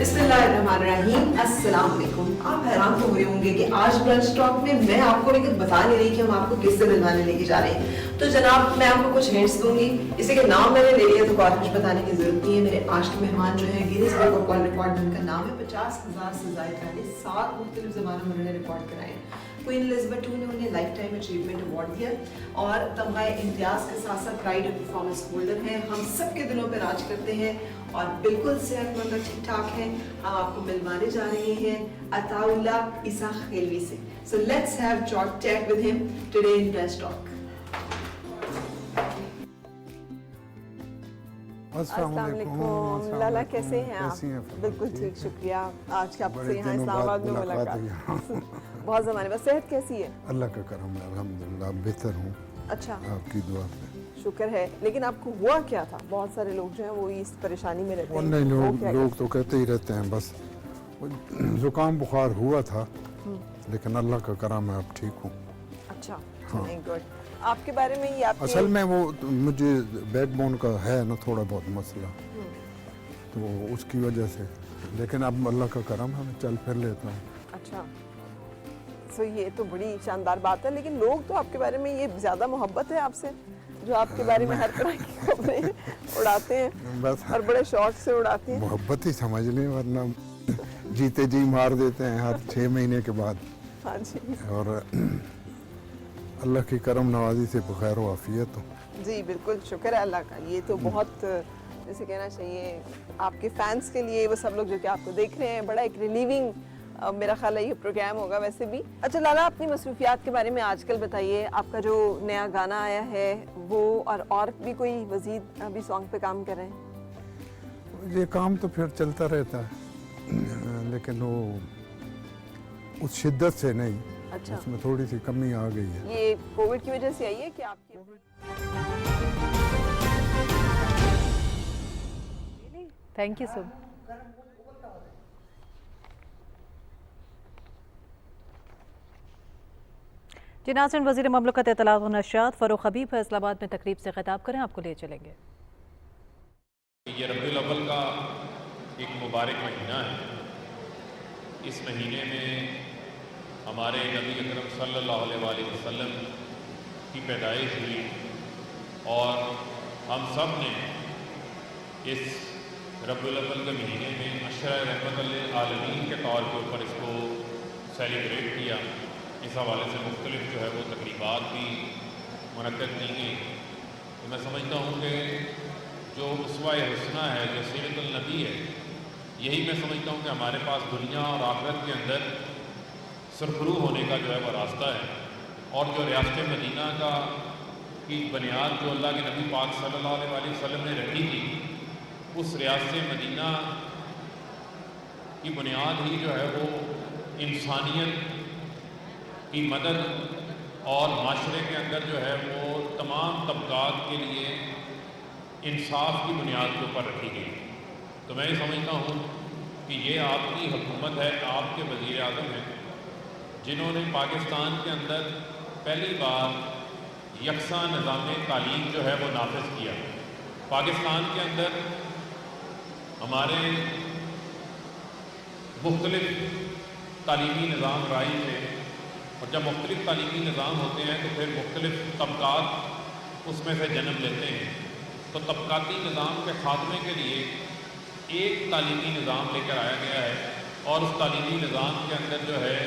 बिस्मिल्लाहिर्रहमानिर्रहीम, अस्सलाम वालेकुम। आप हैरान तो हुए होंगे कि आज ब्रंच टॉक में मैं आपको लेकर बता नहीं रही कि हम आपको किससे मिलवाने लेके जा रहे हैं। तो जनाब मैं आपको कुछ हिंट्स दूंगी, इसी के नाम मैंने ले लिया तो और कुछ बताने की जरूरत नहीं है। मेरे आज के मेहमान जो है Guinness book of world record, जिनका नाम है 50,000 से ज्यादा गाने 7 मुख्तलिफ ज़बानों में उन्होंने रिकॉर्ड कराए। क्वीन एलिजाबेथ II ने उन्हें लाइफ टाइम अचीवमेंट अवार्ड दिया और तमगा इम्तियाज़ के साथ साथ प्राइड ऑफ परफॉर्मेंस होल्डर हैं। हम सब के दिलों पर राज करते हैं और बिल्कुल सेहतमंद और ठीक ठाक हैं। हम आपको मिलवाने जा रहे हैं अताउल्लाह ईसा खेलवी से। So let's have short chat with him today in brunch talk. अस्सलाम वालेकुम लाला, कैसे हैं आप? बिल्कुल ठीक, शुक्रिया। आज के आपसे यहाँ इस्लामाबाद में मुलाकात बहुत ज़माने बाद। सेहत कैसी है? अल्लाह का करम है, अल्हम्दुलिल्लाह बेहतर हूँ। अच्छा, आपकी दुआ से शुक्र है। लेकिन आपको हुआ क्या था? बहुत सारे लोग जो हैं वो इस परेशानी में रहते हैं। नहीं, लोग तो कहते ही रहते हैं, बस जुकाम बुखार हुआ था, लेकिन अल्लाह का करम है अब ठीक हूँ। अच्छा, गुड। आपके बारे में ये आपके असल में वो मुझे बैकबोन का है ना थोड़ा बहुत मसला, तो उसकी वजह से, लेकिन अब अल्लाह का करम है, मैं चल फिर लेता हूँ। अच्छा, सो ये तो बड़ी शानदार बात है। लेकिन लोग तो आपके बारे में ये ज़्यादा मोहब्बत है आपसे, जो आपके बारे में हर तरह की खबरें उड़ाते हैं बस और बड़े शौक से उड़ाते हैं। मोहब्बत ही समझ लें, वरना जीते जी मार देते हैं हर 6 महीने के बाद। हाँ जी, और अल्लाह की करम नवाजी से बखैर व आफियत हो। जी बिल्कुल, शुक्र है अल्लाह का। ये तो बहुत जैसे कहना चाहिए आपके फैंस के लिए, वो सब लोग जो कि आपको देख रहे हैं, बड़ा एक रिलीविंग मेरा ख्याल है ये प्रोग्राम होगा वैसे भी। अच्छा लाला, अपनी मसरूफियात के बारे में आजकल बताइए। आपका जो नया गाना आया है वो, और भी कोई मजीद अभी सॉन्ग पे काम कर रहे हैं? ये काम तो फिर चलता रहता है, लेकिन वो उस शिद्दत से नहीं। अच्छा, उसमें थोड़ी सी कमी आ गई है। ये कोविड की वजह से आई है कि आपकी? Thank you so. जी नाज़रीन, वज़ीर ममलकत इत्तलात व नशरियात फ़ारूक हबीब फैसलाबाद में तकरीब से खिताब करें, आपको ले चलेंगे। ये रबीउल अव्वल का एक मुबारक महीना है। इस महीने में हमारे नबी अकरम सल्लल्लाहु अलैहि वसल्लम की पैदाइश हुई और हम सब ने इस रबीउल अव्वल के महीने में अशरा रहमत लिल आलमीन के तौर के ऊपर इसको सेलिब्रेट किया। इस हवाले से मुख्तलिफ जो है वो तकरीबात भी मुनक्कद की गई। तो मैं समझता हूँ कि जो उसवा-ए हुस्ना है, जो सीरतुल नबी है, यही मैं समझता हूँ कि हमारे पास दुनिया और आखिरत के अंदर सुरखरू होने का जो है वो रास्ता है। और जो रियासत मदीना का की बुनियाद जो अल्लाह के नबी पाक सल्लल्लाहु अलैहि वसल्लम ने रखी थी, उस रियासत मदीना की बुनियाद ही जो है वो इंसानियत की मदद और माशरे के अंदर जो है वो तमाम तबकात के लिए इंसाफ की बुनियाद के ऊपर रखी गई। तो मैं ये समझता हूँ कि ये आपकी हुकूमत है, आपके वज़ीर आज़म हैं, जिन्होंने पाकिस्तान के अंदर पहली बार यकसा निज़ाम तालीम जो है वो नाफिज किया। पाकिस्तान के अंदर हमारे मुख्तलिफ तालीमी निज़ाम राइज थे, और जब मुख्तलिफ तालीमी निज़ाम होते हैं तो फिर मुख्तलिफ तबकात उसमें से जन्म लेते हैं। तो तबकाती निज़ाम के ख़ात्मे के लिए एक तालीमी निज़ाम लेकर आया गया है, और उस तालीमी निज़ाम के अंदर जो है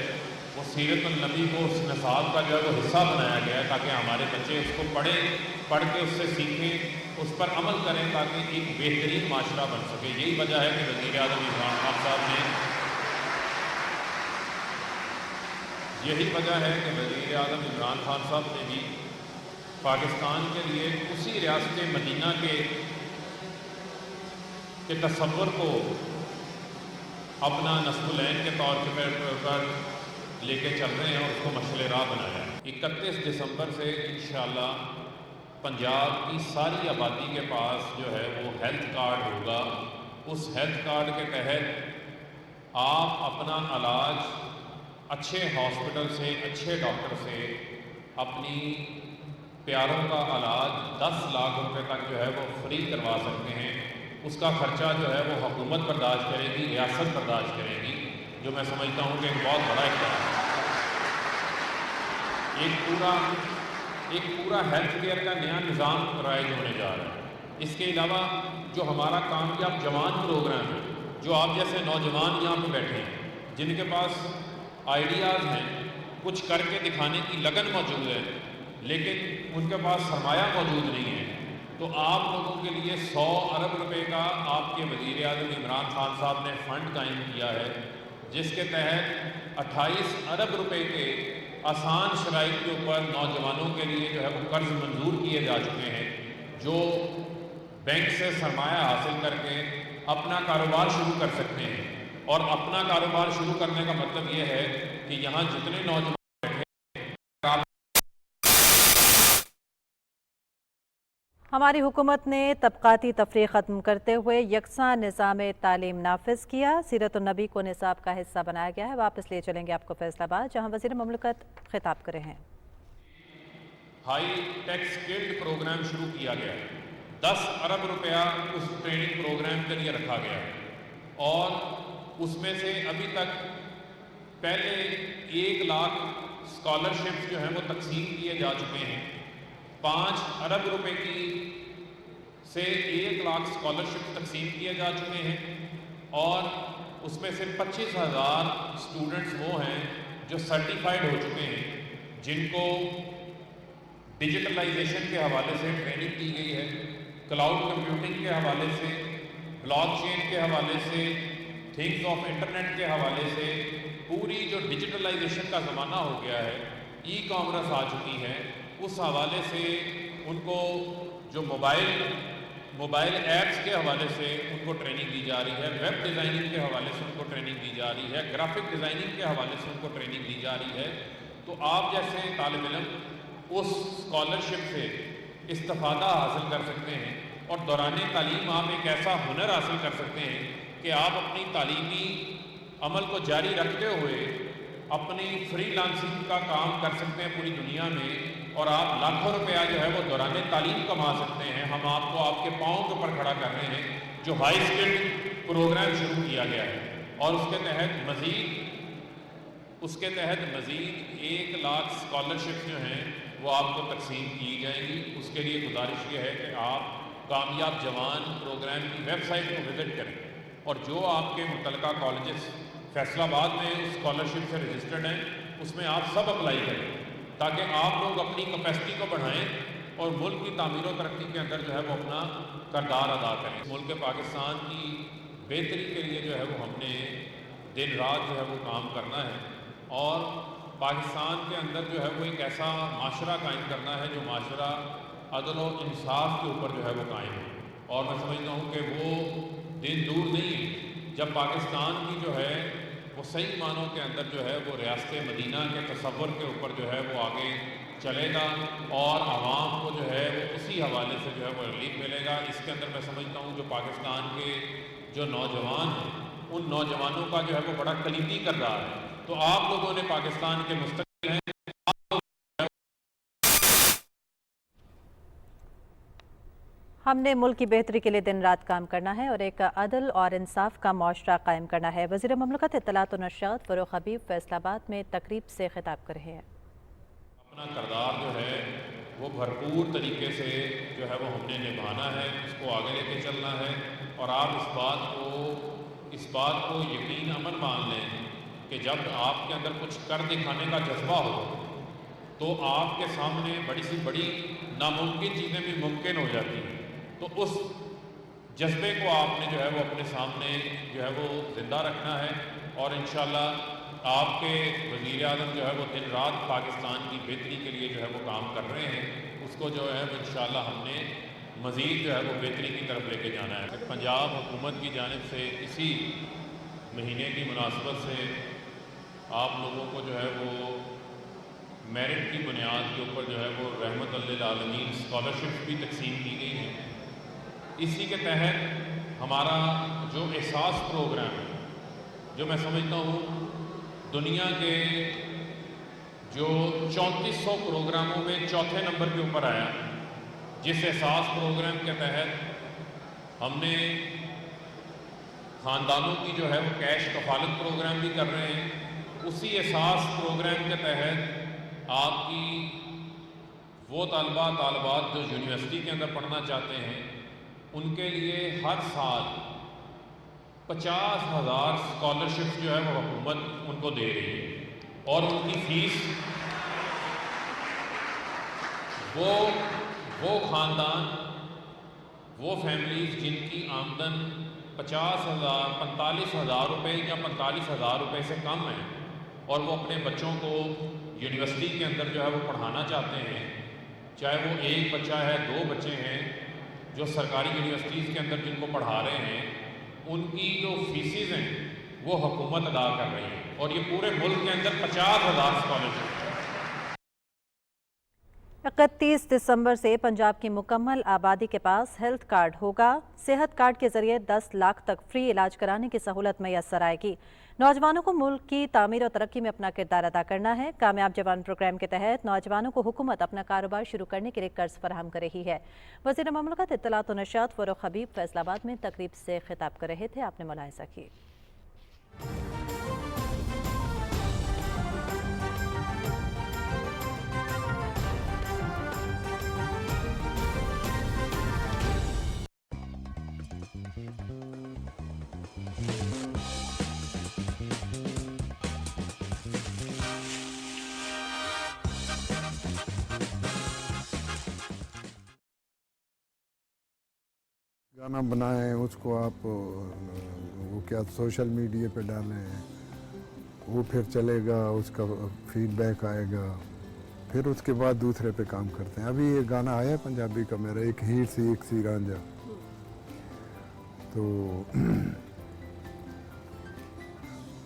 वो सीरतुल नबी को उस निसाब का जो है वो हिस्सा बनाया गया है, ताकि हमारे बच्चे उसको पढ़ के उससे सीखें, उस पर अमल करें, ताकि एक बेहतरीन माशरा बन सके। यही वजह है कि वज़ीर आज़म इमरान खान साहब ने यही वजह है कि वज़ीर आज़म इमरान खान साहब ने भी पाकिस्तान के लिए उसी रियासत मदीना के तसव्वुर को अपना नस्लैन के तौर पर लेके चल रहे हैं और उसको मशअल राह बनाया है। 31 दिसंबर से इंशाअल्लाह पंजाब की सारी आबादी के पास जो है वो हेल्थ कार्ड होगा। उस हेल्थ कार्ड के तहत आप अपना इलाज अच्छे हॉस्पिटल से, अच्छे डॉक्टर से अपनी प्यारों का इलाज 10 लाख रुपए तक जो है वो फ्री करवा सकते हैं। उसका ख़र्चा जो है वो हुकूमत बर्दाश्त करेगी, रियासत बर्दाश्त करेगी, जो मैं समझता हूँ कि एक बहुत बड़ा इक़दाम है। एक पूरा हेल्थ केयर का नया निज़ाम राइज होने जा रहा है। इसके अलावा जो हमारा कामयाब जवान प्रोग्राम है, जो आप जैसे नौजवान यहाँ पे बैठे हैं, जिनके पास आइडियाज़ हैं, कुछ करके दिखाने की लगन मौजूद है, लेकिन उनके पास सरमाया मौजूद नहीं है, तो आप लोगों के लिए 100 अरब रुपए का आपके वज़ीर आज़म इमरान खान साहब ने फ़ंड कायम किया है, जिसके तहत 28 अरब रुपए के आसान शराइत के ऊपर नौजवानों के लिए जो है वो कर्ज़ मंजूर किए जा चुके हैं, जो बैंक से सरमाया हासिल करके अपना कारोबार शुरू कर सकते हैं। और अपना कारोबार शुरू करने का मतलब ये है कि यहाँ जितने नौजवान हमारी हुकूमत ने तबक़ाती तफरीक़ ख़त्म करते हुए यकसा निज़ाम तालीम नाफिज किया। सीरत-उन-नबी को निसाब का हिस्सा बनाया गया है। वापस ले चलेंगे आपको फैसलाबाद, जहाँ वज़ीर ममलकत खिताब कर रहे हैं। हाई टेक स्किल्ड प्रोग्राम शुरू किया गया है। 10 अरब रुपया उस ट्रेनिंग प्रोग्राम के लिए रखा गया है और उसमें से अभी तक पहले 1 लाख स्कॉलरशिप्स जो हैं वो तकसीम किए जा चुके हैं। 5 अरब रुपए की से 1 लाख स्कॉलरशिप तकसीम किए जा चुके हैं और उसमें से 25,000 स्टूडेंट्स वो हैं जो सर्टिफाइड हो चुके हैं, जिनको डिजिटलाइजेशन के हवाले से ट्रेनिंग की गई है, क्लाउड कंप्यूटिंग के हवाले से, ब्लॉकचेन के हवाले से, थिंग्स ऑफ इंटरनेट के हवाले से। पूरी जो डिजिटलाइजेशन का ज़माना हो गया है, ई कॉमर्स आ चुकी है, उस हवाले से उनको जो मोबाइल ऐप्स के हवाले से उनको ट्रेनिंग दी जा रही है, वेब डिज़ाइनिंग के हवाले से उनको ट्रेनिंग दी जा रही है, ग्राफिक डिज़ाइनिंग के हवाले से उनको ट्रेनिंग दी जा रही है। तो आप जैसे तालिब इल्म उस स्कॉलरशिप से इस्तिफ़ादा हासिल कर सकते हैं और दौरान तालीम आप एक ऐसा हुनर हासिल कर सकते हैं कि आप अपनी तालीमी अमल को जारी रखते हुए अपनी फ्रीलांसिंग का काम कर सकते हैं पूरी दुनिया में, और आप लाखों रुपया जो है वो दौरान तालीम कमा सकते हैं। हम आपको आपके पाँव के ऊपर खड़ा कर रहे हैं। जो हाई स्किल्ड प्रोग्राम शुरू किया गया है और उसके तहत मज़ीद 1 लाख स्कॉलरशिप जो हैं वो आपको तकसीम की जाएंगी। उसके लिए गुजारिश ये है कि आप कामयाब जवान प्रोग्राम की वेबसाइट को विज़िट करें और जो आपके मुतलका कॉलेजेस फैसलाबाद में उस स्कॉलरशिप से रजिस्टर्ड हैं उसमें आप सब अप्लाई करें, ताकि आप लोग अपनी कैपेसिटी को बढ़ाएं और मुल्क की तामीर और तरक्की के अंदर जो है वो अपना किरदार अदा करें। मुल्क पाकिस्तान की बेहतरी के लिए जो है वो हमने दिन रात जो है वो काम करना है और पाकिस्तान के अंदर जो है वो एक ऐसा माशरा कायम करना है जो माशरा अदल और इंसाफ के ऊपर जो है वो कायम है। और मैं समझता हूँ कि वो दिन दूर नहीं है जब पाकिस्तान की जो है वो सही मानों के अंदर जो है वो रियासत मदीना के तसव्वुर के ऊपर जो है वो आगे चलेगा और आवाम को जो है वो उसी हवाले से जो है वो रिलीफ मिलेगा। इसके अंदर मैं समझता हूँ जो पाकिस्तान के जो नौजवान हैं उन नौजवानों का जो है वो बड़ा कलीदी किरदार है। तो आप लोगों ने पाकिस्तान के मुस्तक़बिल हैं। हमने मुल्क की बेहतरी के लिए दिन रात काम करना है और एक अदल और इंसाफ का मुआशरा कायम करना है। वज़ीर ममलकत इत्तलात और नशरियात फ़ारूक हबीब फैसलाबाद में तकरीब से खिताब कर रहे हैं। अपना किरदार जो है वो भरपूर तरीके से जो है वो हमने निभाना है, उसको आगे लेके चलना है और आप इस बात को यकीन अमन मान लें कि जब आपके अंदर कुछ कर दिखाने का जज्बा हो तो आपके सामने बड़ी सी बड़ी नामुमकिन चीज़ें भी मुमकिन हो जाती हैं। तो उस जज्बे को आपने जो है वो अपने सामने जो है वो ज़िंदा रखना है और इंशाअल्लाह آپ کے وزیر اعظم جو ہے وہ دن رات پاکستان کی بہتری کے لیے جو ہے وہ کام کر رہے ہیں، اس کو جو ہے وہ انشاءاللہ ہم نے مزید جو ہے وہ بہتری کی طرف لے کے جانا ہے۔ پنجاب حکومت کی جانب سے اسی مہینے کی مناسبت سے آپ لوگوں کو جو ہے وہ میرٹ کی بنیاد کے اوپر جو ہے وہ رحمت للعالمین اسکالرشپ بھی تقسیم کی گئی ہیں۔ اسی کے تحت ہمارا جو احساس پروگرام ہے، جو میں سمجھتا ہوں دنیا کے جو 3400 پروگراموں میں چوتھے نمبر کے اوپر آیا، جس احساس پروگرام کے تحت ہم نے خاندانوں کی جو ہے وہ کیش کفالت پروگرام بھی کر رہے ہیں، اسی احساس پروگرام کے تحت آپ کی وہ طالبات جو یونیورسٹی کے اندر پڑھنا چاہتے ہیں، ان کے لیے ہر سال 50,000 اسکالرشپ جو ہے وہ حکومت ان کو دے رہی ہے، اور ان کی فیس وہ خاندان، وہ فیملیز جن کی آمدن 45,000 روپے یا 45,000 روپے سے کم ہے، اور وہ اپنے بچوں کو یونیورسٹی کے اندر جو ہے وہ پڑھانا چاہتے ہیں، چاہے وہ ایک بچہ ہے، 2 بچے ہیں، جو سرکاری یونیورسٹیز کے اندر جن کو پڑھا رہے ہیں، ان کی جو فیسز ہیں وہ حکومت ادا کر رہی ہے، اور یہ پورے ملک کے اندر 50,000 اسکالرشپ۔ 31 دسمبر سے پنجاب کی مکمل آبادی کے پاس ہیلتھ کارڈ ہوگا۔ صحت کارڈ کے ذریعے 10 لاکھ تک فری علاج کرانے کی سہولت میسر آئے گی۔ نوجوانوں کو ملک کی تعمیر و ترقی میں اپنا کردار ادا کرنا ہے۔ کامیاب جوان پروگرام کے تحت نوجوانوں کو حکومت اپنا کاروبار شروع کرنے کے لیے قرض فراہم کر رہی ہے۔ وزیر مملکت اطلاعات و نشریات فاروق حبیب فیصل آباد میں تقریب سے خطاب کر رہے تھے، آپ نے ملاحظہ کی۔ गाना बनाएं, उसको आप वो क्या सोशल मीडिया पे डालें, वो फिर चलेगा, उसका फीडबैक आएगा, फिर उसके बाद दूसरे पे काम करते हैं। अभी ये गाना आया पंजाबी का मेरा, एक हीर सी एक सी रांझा, तो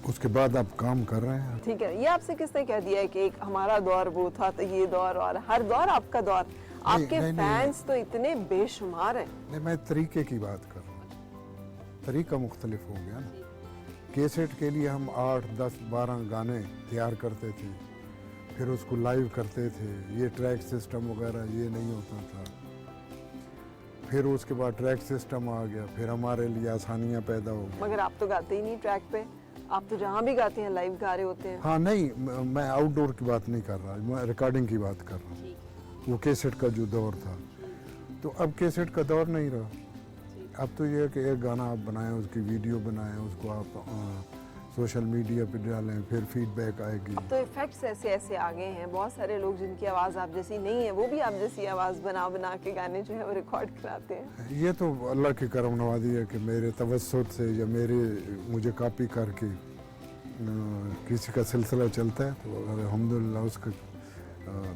उसके बाद आप काम कर रहे हैं। ठीक है, ये आपसे किसने कह दिया है कि एक हमारा दौर वो था तो ये दौर, और हर दौर आपका दौर? आपके फैंस तो इतने बेशुमार हैं। नहीं, मैं तरीके की बात कर रहा हूँ। तरीका मुख्तलिफ हो गया ना। कैसेट के लिए हम 8, 10, 12 गाने तैयार करते थे, फिर उसको लाइव करते थे। ये ट्रैक सिस्टम वगैरह ये नहीं होता था। फिर उसके बाद ट्रैक सिस्टम आ गया, फिर हमारे लिए आसानियाँ पैदा हो गई। मगर आप तो गाते ही नहीं ट्रैक पे, आप तो जहाँ भी गाते हैं लाइव गा रहे होते हैं। हाँ नहीं, मैं आउटडोर की बात नहीं कर रहा, मैं रिकॉर्डिंग की बात कर रहा हूँ। वो कैसेट का जो दौर था, तो अब कैसेट का दौर नहीं रहा। अब तो ये है कि एक गाना आप बनाएं, उसकी वीडियो बनाएं, उसको आप सोशल मीडिया पे डालें, फिर फीडबैक आएगी। अब तो इफेक्ट्स ऐसे ऐसे आ गए हैं, बहुत सारे लोग जिनकी आवाज़ आप जैसी नहीं है वो भी आप जैसी आवाज़ बना के गाने जो है वो रिकॉर्ड कराते हैं। ये तो अल्लाह की करम नवाजी है कि मेरे तवस्सुत से या मुझे कॉपी करके किसी का सिलसिला चलता है, तो अल्हम्दुलिल्लाह उसका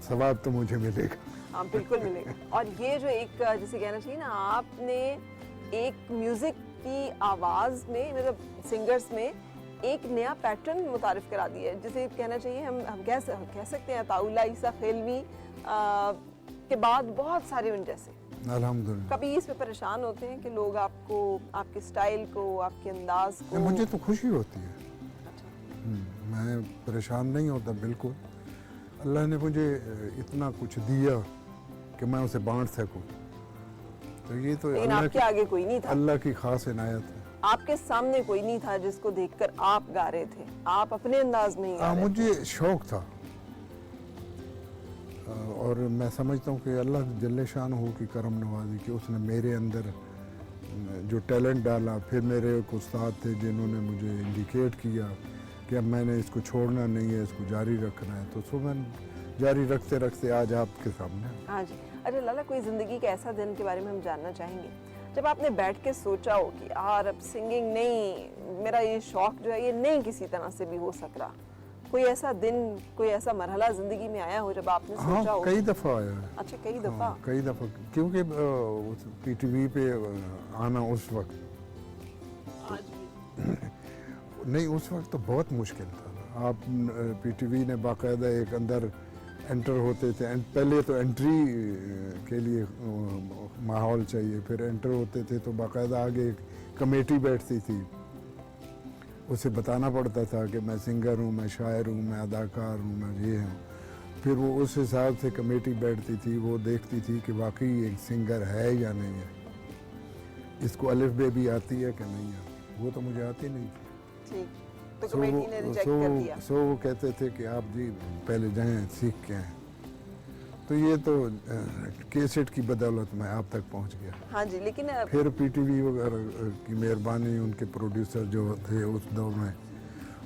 सवाब तो मुझे मिलेगा। हाँ बिल्कुल मिलेगा। और ये जो एक जैसे कहना चाहिए ना, आपने एक म्यूज़िक की आवाज़ में, मतलब सिंगर्स में एक नया पैटर्न मुतारिफ करा दिया है, जिसे कहना चाहिए हम कह सकते हैं अताउल्ला ईसा खिलवी के बाद बहुत सारे उन जैसे। अल्हम्दुलिल्लाह। कभी इस पे परेशान होते हैं कि लोग आपको, आपके स्टाइल को, आपके अंदाज को? मुझे तो खुशी होती है। मैं परेशान नहीं होता बिल्कुल। अल्लाह ने मुझे इतना कुछ दिया कि मैं उसे बांट सकूं, तो ये तो लेकिन आपके आगे कोई नहीं था। अल्लाह की खास इनायत है। आपके सामने कोई नहीं था जिसको देखकर आप गा रहे थे, आप अपने अंदाज में ही गा रहे थे। मुझे शौक था, और मैं समझता हूँ कि अल्लाह जल्ले शान हो की करम नवाजी कि उसने मेरे अंदर जो टैलेंट डाला। फिर मेरे एक उस्ताद थे जिन्होंने मुझे इंडिकेट किया कि अब मैंने इसको छोड़ना नहीं है, इसको जारी रखना है, तो सुबह जारी रखते रखते आज आपके सामने। हाँ जी। अच्छा लाला, कोई ज़िंदगी के ऐसा दिन के बारे में हम जानना चाहेंगे जब आपने बैठ के सोचा हो कि यार अब सिंगिंग नहीं, मेरा ये शौक जो है ये नहीं किसी तरह से भी हो सक रहा, कोई ऐसा दिन, कोई ऐसा मरहला जिंदगी में आया हो जब आपने हाँ, सोचा हो? कई दफ़ा आया है। अच्छा, कई दफा। हाँ, कई दफ़ा, क्योंकि PTV पे आना उस वक्त नहीं, उस वक्त तो बहुत मुश्किल था। आप PTV ने बाकायदा एक अंदर एंटर होते थे, पहले तो एंट्री के लिए माहौल चाहिए, फिर एंटर होते थे तो बाकायदा आगे एक कमेटी बैठती थी, उसे बताना पड़ता था कि मैं सिंगर हूँ, मैं शायर हूँ, मैं अदाकार हूँ, मैं ये हूँ। फिर वो उस हिसाब से कमेटी बैठती थी, वो देखती थी कि वाकई एक सिंगर है या नहीं है, इसको अलिफ बे भी आती है कि नहीं है। वो तो मुझे आती नहीं थी। ठीक, तो कमेटी ने रिजेक्ट कर दिया। वो कहते थे कि आप जी पहले जाएं, सीख के आएं। तो ये तो कैसेट की बदौलत मैं आप तक पहुंच गया। हाँ जी, लेकिन फिर PTV वगैरह की मेहरबानी, उनके प्रोड्यूसर जो थे उस दौर में,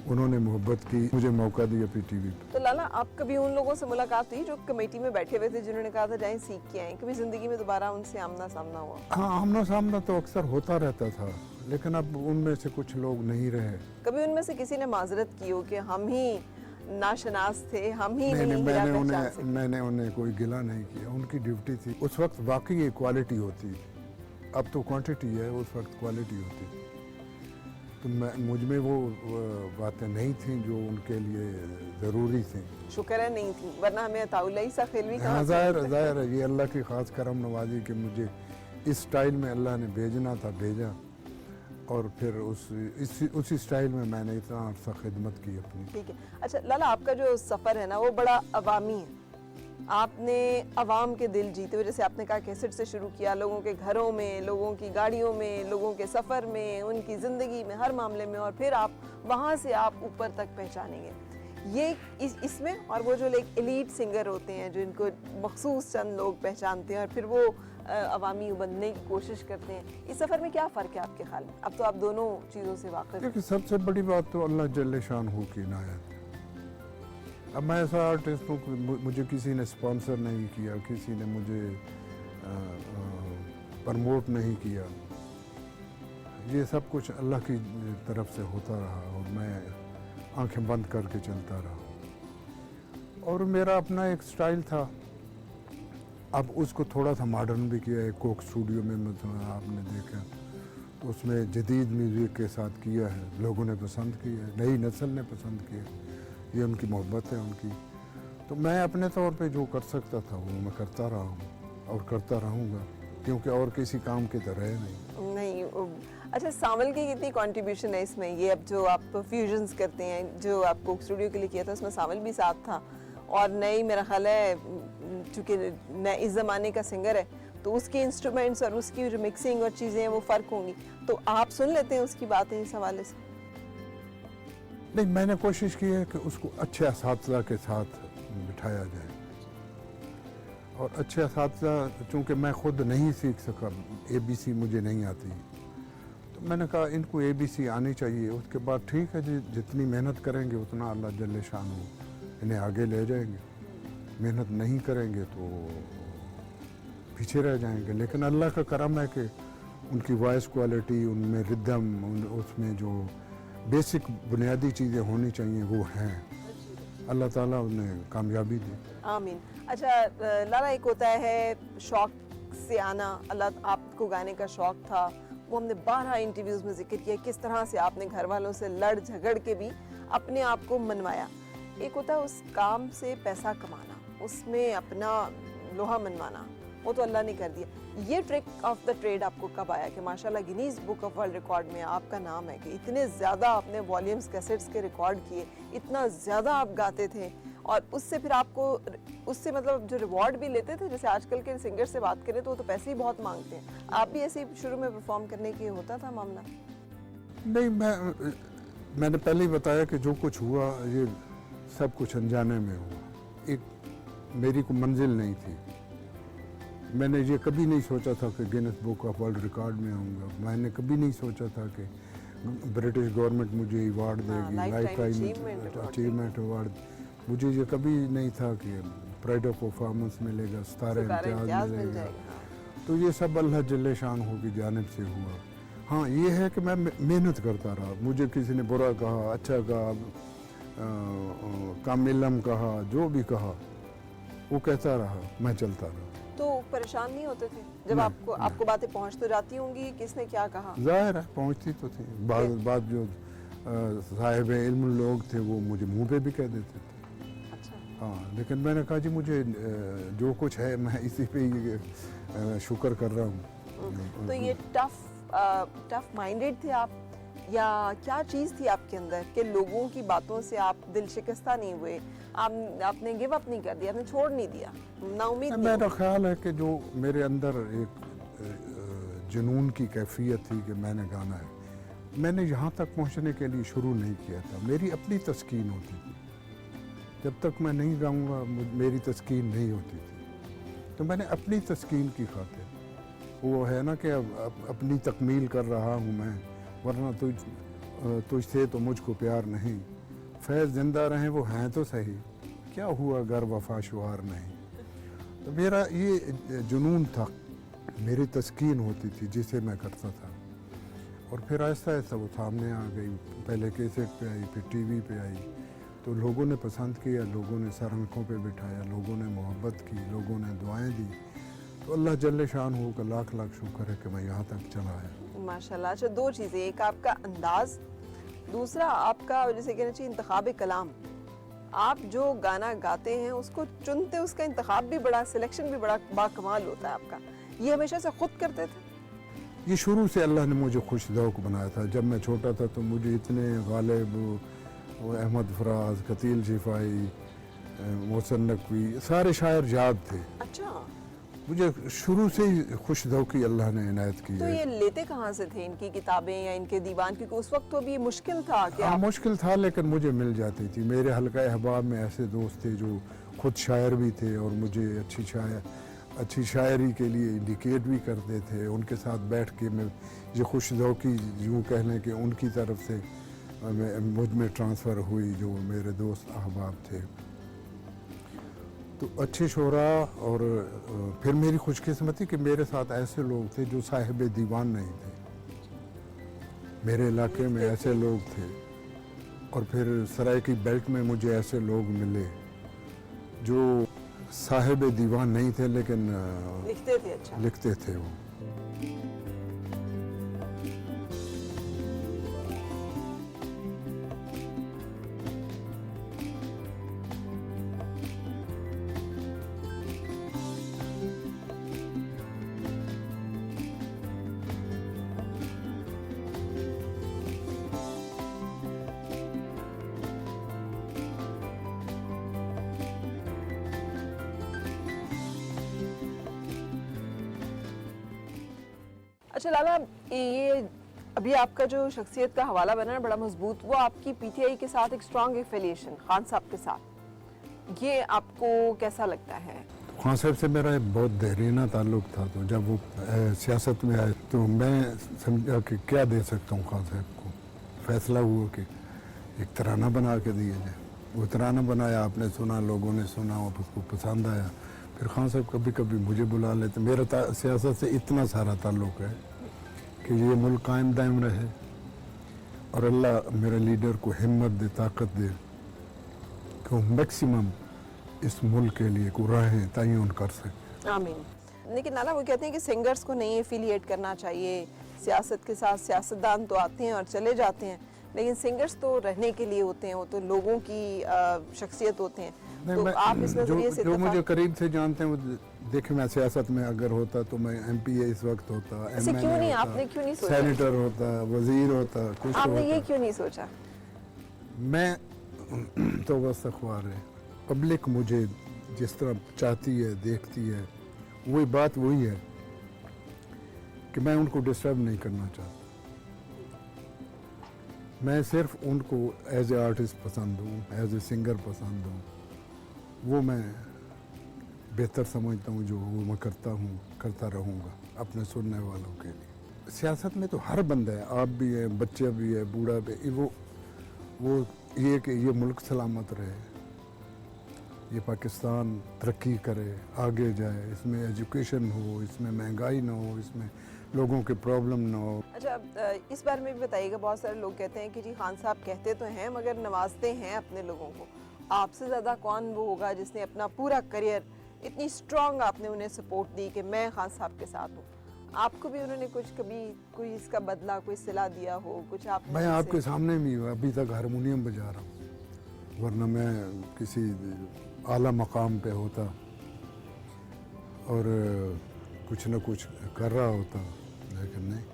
उन्होंने मोहब्बत की, मुझे मौका दिया PTV पे। तो लाला, आप कभी उन लोगों से मुलाकात हुई जो कमेटी में बैठे हुए थे, जिन्होंने कहा था जाएं सीख के आएं? कभी जिंदगी में दोबारा उनसे आमना सामना हुआ? हाँ, आमना सामना तो अक्सर होता रहता था, लेकिन अब उनमें से कुछ लोग नहीं रहे। कभी उनमें से किसी ने माजरत की हो कि हम ही नाशनास थे, हम ही नहीं हीरा पहचान सके? मैंने उन्हें कोई गिला नहीं किया, उनकी ड्यूटी थी। उस वक्त वाकई ये क्वालिटी होती, अब तो क्वांटिटी है, उस वक्त क्वालिटी होती। तो मुझ में वो बातें नहीं थी जो उनके लिए ज़रूरी थी। शुक्र है नहीं थी, वरना हमें अताउल्लाह सा खेल भी हाँ, ज़ाहिर है, ये अल्लाह की ख़ास करम नवाजी कि मुझे इस स्टाइल में अल्लाह ने भेजना था, भेजा, और फिर उसी स्टाइल में मैंने इतना अर्सा खिदमत की अपनी। ठीक है। अच्छा लाला, आपका जो सफ़र है ना वो बड़ा अवामी है। आपने अवाम के दिल जीते हुए, जैसे आपने कहा कैसेट से शुरू किया, लोगों के घरों में, लोगों की गाड़ियों में, लोगों के सफ़र में, उनकी ज़िंदगी में, हर मामले में, और फिर आप वहाँ से आप ऊपर तक पहचानेंगे। ये इसमें, और वो जो एक एलीट सिंगर होते हैं जो इनको मखसूस चंद लोग पहचानते हैं और फिर वो अवामी बनने की कोशिश करते हैं, इस सफ़र में क्या फ़र्क है आपके ख्याल में? अब तो आप दोनों चीज़ों से वाकिफ़ हैं। सबसे बड़ी बात तो अल्लाह जल्ले शान हो की इनायत। अब मैं ऐसा आर्टिस्ट हूँ, मुझे किसी ने स्पॉन्सर नहीं किया, किसी ने मुझे प्रमोट नहीं किया, ये सब कुछ अल्लाह की तरफ से होता रहा और मैं आंखें बंद करके चलता रहा। और मेरा अपना एक स्टाइल था, अब उसको थोड़ा सा मॉडर्न भी किया है। कोक स्टूडियो में मतलब आपने देखा, तो उसमें जदीद म्यूज़िक के साथ किया है, लोगों ने पसंद किया है, नई नस्ल ने पसंद किया, ये उनकी मोहब्बत है उनकी। तो मैं अपने तौर पे जो कर सकता था वो मैं करता रहा हूँ और करता रहूँगा, क्योंकि और किसी काम की तरह है नहीं। अच्छा, सावल की कितनी कंट्रीब्यूशन है इसमें? ये अब जो आप फ्यूजन्स करते हैं, जो आप कोक स्टूडियो के लिए किया था, उसमें सावल भी साथ था, और नई मेरा ख्याल है चूँकि इस ज़माने का सिंगर है तो उसके इंस्ट्रूमेंट्स और उसकी जो मिक्सिंग और चीज़ें हैं वो फ़र्क होंगी, तो आप सुन लेते हैं उसकी बातें इस हवाले से? नहीं, मैंने कोशिश की है कि उसको अच्छे असातिज़ा के साथ बिठाया जाए, और अच्छे असातिज़ा, चूँकि मैं ख़ुद नहीं सीख सका, ABC मुझे नहीं आती, तो मैंने कहा इनको ABC आनी चाहिए, उसके बाद ठीक है जी, जितनी मेहनत करेंगे उतना अल्लाह जल्ले शान हो इन्हें आगे ले जाएंगे, मेहनत नहीं करेंगे तो पीछे रह जाएंगे। लेकिन अल्लाह का करम है कि उनकी वॉइस क्वालिटी, उनमें रिदम, उसमें जो बेसिक बुनियादी चीज़ें होनी चाहिए वो हैं। अल्लाह ताला उन्हें कामयाबी दी। आमीन। अच्छा लाला, एक होता है शौक से आना, अल्लाह आपको गाने का शौक था, वो हमने 12 इंटरव्यूज़ में जिक्र किया किस तरह से आपने घर वालों से लड़ झगड़ के भी अपने आप को मनवाया। एक होता है उस काम से पैसा कमाना, उसमें अपना लोहा मनवाना, वो तो अल्लाह ने कर दिया। ये ट्रिक ऑफ द ट्रेड आपको कब आया कि माशाल्लाह Guinness book of world record में आपका नाम है कि इतने ज़्यादा आपने वॉल्यूम्स कैसेट्स के रिकॉर्ड किए, इतना ज़्यादा आप गाते थे, और उससे फिर आपको उससे मतलब जो रिवॉर्ड भी लेते थे, जैसे आजकल के सिंगर से बात करें तो वो तो पैसे ही बहुत मांगते हैं, आप भी ऐसे शुरू में परफॉर्म करने की होता था मामला? नहीं, मैंने पहले ही बताया कि जो कुछ हुआ ये सब कुछ अनजाने में हुआ, एक मेरी को मंजिल नहीं थी। मैंने ये कभी नहीं सोचा था कि Guinness book of world record में आऊँगा, मैंने कभी नहीं सोचा था कि ब्रिटिश गवर्नमेंट मुझे अवार्ड देगी, लाइफ टाइम अचीवमेंट अवार्ड, मुझे ये कभी नहीं था कि प्राइड ऑफ परफॉर्मेंस मिलेगा, सितारे इम्तियाज़ मिलेगा। तो ये सब अल्लाह जल्ले शान हो की जानिब से हुआ। हाँ, ये है कि मैं मेहनत करता रहा, मुझे किसी ने बुरा कहा, अच्छा कहा, काम इलम कहा, जो भी कहा वो कहता रहा, मैं चलता रहा। तो परेशान नहीं होते थे जब आपको बातें पहुंच तो जाती होंगी किसने क्या कहा? जाहिर है पहुंचती तो थी। बात जो साहिब इल्म लोग थे वो मुझे मुंह पे भी कह देते थे। अच्छा। हाँ, लेकिन मैंने कहा जी मुझे जो कुछ है मैं इसी पे ही शुक्र कर रहा हूँ। तो ये टफ माइंडेड थे आप, या क्या चीज़ थी आपके अंदर कि लोगों की बातों से आप दिल शिकस्ता नहीं हुए, आपने गिव अप नहीं कर दिया, आपने छोड़ नहीं दिया, नाउम्मीद नहीं मेरा हुए? ख्याल है कि जो मेरे अंदर एक जुनून की कैफियत थी कि मैंने गाना है, मैंने यहाँ तक पहुँचने के लिए शुरू नहीं किया था। मेरी अपनी तस्कीन होती थी, जब तक मैं नहीं गाऊँगा मेरी तस्कीन नहीं होती थी। तो मैंने अपनी तस्कीन की खातिर, वो है ना कि अपनी तकमील कर रहा हूँ मैं, वरना तुझसे तो मुझको प्यार नहीं, फैज़ जिंदा रहें वो हैं तो सही, क्या हुआ गर वफा शुआर नहीं। तो मेरा ये जुनून था, मेरी तस्कीन होती थी जिसे मैं करता था। और फिर आहिस्ता आहिस्ता वो सामने आ गई, पहले कैसेट पे आई, फिर टीवी पे आई, तो लोगों ने पसंद किया, लोगों ने सर आंखों पे बिठाया, लोगों ने मोहब्बत की, लोगों ने दुआएं दी। तो अल्लाह जल्ले शान हो का लाख लाख शुक्र है कि मैं यहाँ तक चला है। माशाल्लाह। अच्छा, दो चीज़ें, एक आपका अंदाज, दूसरा आपका जैसे कहना चाहिए इंतखाब कलाम। आप जो गाना गाते हैं उसको चुनते, उसका इंतखाब भी बड़ा, सिलेक्शन भी बड़ा बाकमाल होता है आपका। ये हमेशा से खुद करते थे? ये शुरू से अल्लाह ने मुझे खुश ज़ौक़ बनाया था। जब मैं छोटा था तो मुझे इतने गालिब, अहमद फराज, कतील शिफाई, मोहसिन नकवी, सारे शायर याद थे। अच्छा। मुझे शुरू से ही खुश ज़ौक़ी अल्लाह ने इनायत की तो है। ये लेते कहाँ से थे इनकी किताबें या इनके दीवान? क्योंकि उस वक्त तो भी ये मुश्किल था कि आप... मुश्किल था लेकिन मुझे मिल जाती थी। मेरे हल्का अहबाब में ऐसे दोस्त थे जो खुद शायर भी थे और मुझे अच्छी शायरी के लिए इंडिकेट भी करते थे। उनके साथ बैठ के मैं ये खुश ज़ौक़ी यूँ कह लें कि उनकी तरफ से मुझ में ट्रांसफ़र हुई, जो मेरे दोस्त अहबाब थे। तो अच्छे शोरा, और फिर मेरी खुशकिस्मती कि मेरे साथ ऐसे लोग थे जो साहिब दीवान नहीं थे। मेरे इलाके में ऐसे लोग थे, और फिर सराय की बेल्ट में मुझे ऐसे लोग मिले जो साहिब दीवान नहीं थे लेकिन लिखते थे। अच्छा। लिखते थे वो। अच्छा लाला, ये अभी आपका जो शख्सियत का हवाला बना है बड़ा मजबूत, वो आपकी पीटीआई के साथ एक स्ट्रॉन्ग एफिलिएशन खान साहब के साथ, ये आपको कैसा लगता है? खान साहब से मेरा एक बहुत देरीना ताल्लुक़ था। तो जब वो सियासत में आए तो मैं समझा कि क्या दे सकता हूँ खान साहब को। फैसला हुआ कि एक तराना बना के दिया जाए। वो तराना बनाया, आपने सुना, लोगों ने सुना, और उसको पसंद आया। फिर खान साहब कभी कभी मुझे बुला लेते। मेरा सियासत से इतना सारा ताल्लुक़ है कि ये मुल्क कायम दायम रहे, और अल्लाह मेरे लीडर को हिम्मत दे, ताकत दे कि वो मैक्सिमम इस मुल्क के लिए को राहें तयन कर सके। आमीन। लेकिन लाला, वो कहते हैं कि सिंगर्स को नहीं एफिलिएट करना चाहिए सियासत के साथ। सियासतदान तो आते हैं और चले जाते हैं, लेकिन सिंगर्स तो रहने के लिए होते हैं, वो तो लोगों की शख्सियत होते हैं। तो आप इस नजरिए से जो मुझे करीब से जानते हैं वो देखे, मैं सियासत में अगर होता तो मैं एमपी इस वक्त होता, क्यों नहीं, आपने क्यों नहीं सोचा? सेनेटर होता, वजीर होता, कुछ आपने होता। ये क्यों नहीं सोचा? मैं तो बस अखबार है, पब्लिक मुझे जिस तरह चाहती है, देखती है, वही बात वही है कि मैं उनको डिस्टर्ब नहीं करना चाहता। मैं सिर्फ उनको एज ए आर्टिस्ट पसंद हूँ, एज ए सिंगर पसंद हूँ। वो मैं बेहतर समझता हूँ, जो वो मैं करता हूँ, करता रहूँगा अपने सुनने वालों के लिए। सियासत में तो हर बंदा है, आप भी है, बच्चा भी है, बूढ़ा भी। वो ये कि ये मुल्क सलामत रहे, ये पाकिस्तान तरक्की करे, आगे जाए, इसमें एजुकेशन हो, इसमें महंगाई ना हो, इसमें लोगों के प्रॉब्लम ना हो। अच्छा, इस बारे में भी बताइएगा। बहुत सारे लोग कहते हैं कि जी खान साहब कहते तो हैं मगर नवाजते हैं अपने लोगों को, آپ سے زیادہ کون وہ ہوگا جس نے اپنا پورا کریئر اتنی سٹرونگ آپ نے انہیں سپورٹ دی کہ میں خان صاحب کے ساتھ ہوں. آپ کو بھی انہوں نے کچھ کبھی کوئی اس کا بدلہ کوئی صلہ دیا ہو کچھ آپ نے؟ میں آپ کے سامنے بھی ابھی تک ہارمونیم بجا رہا ہوں، ورنہ میں کسی اعلیٰ مقام پہ ہوتا اور کچھ نہ کچھ کر رہا ہوتا، لیکن نہیں.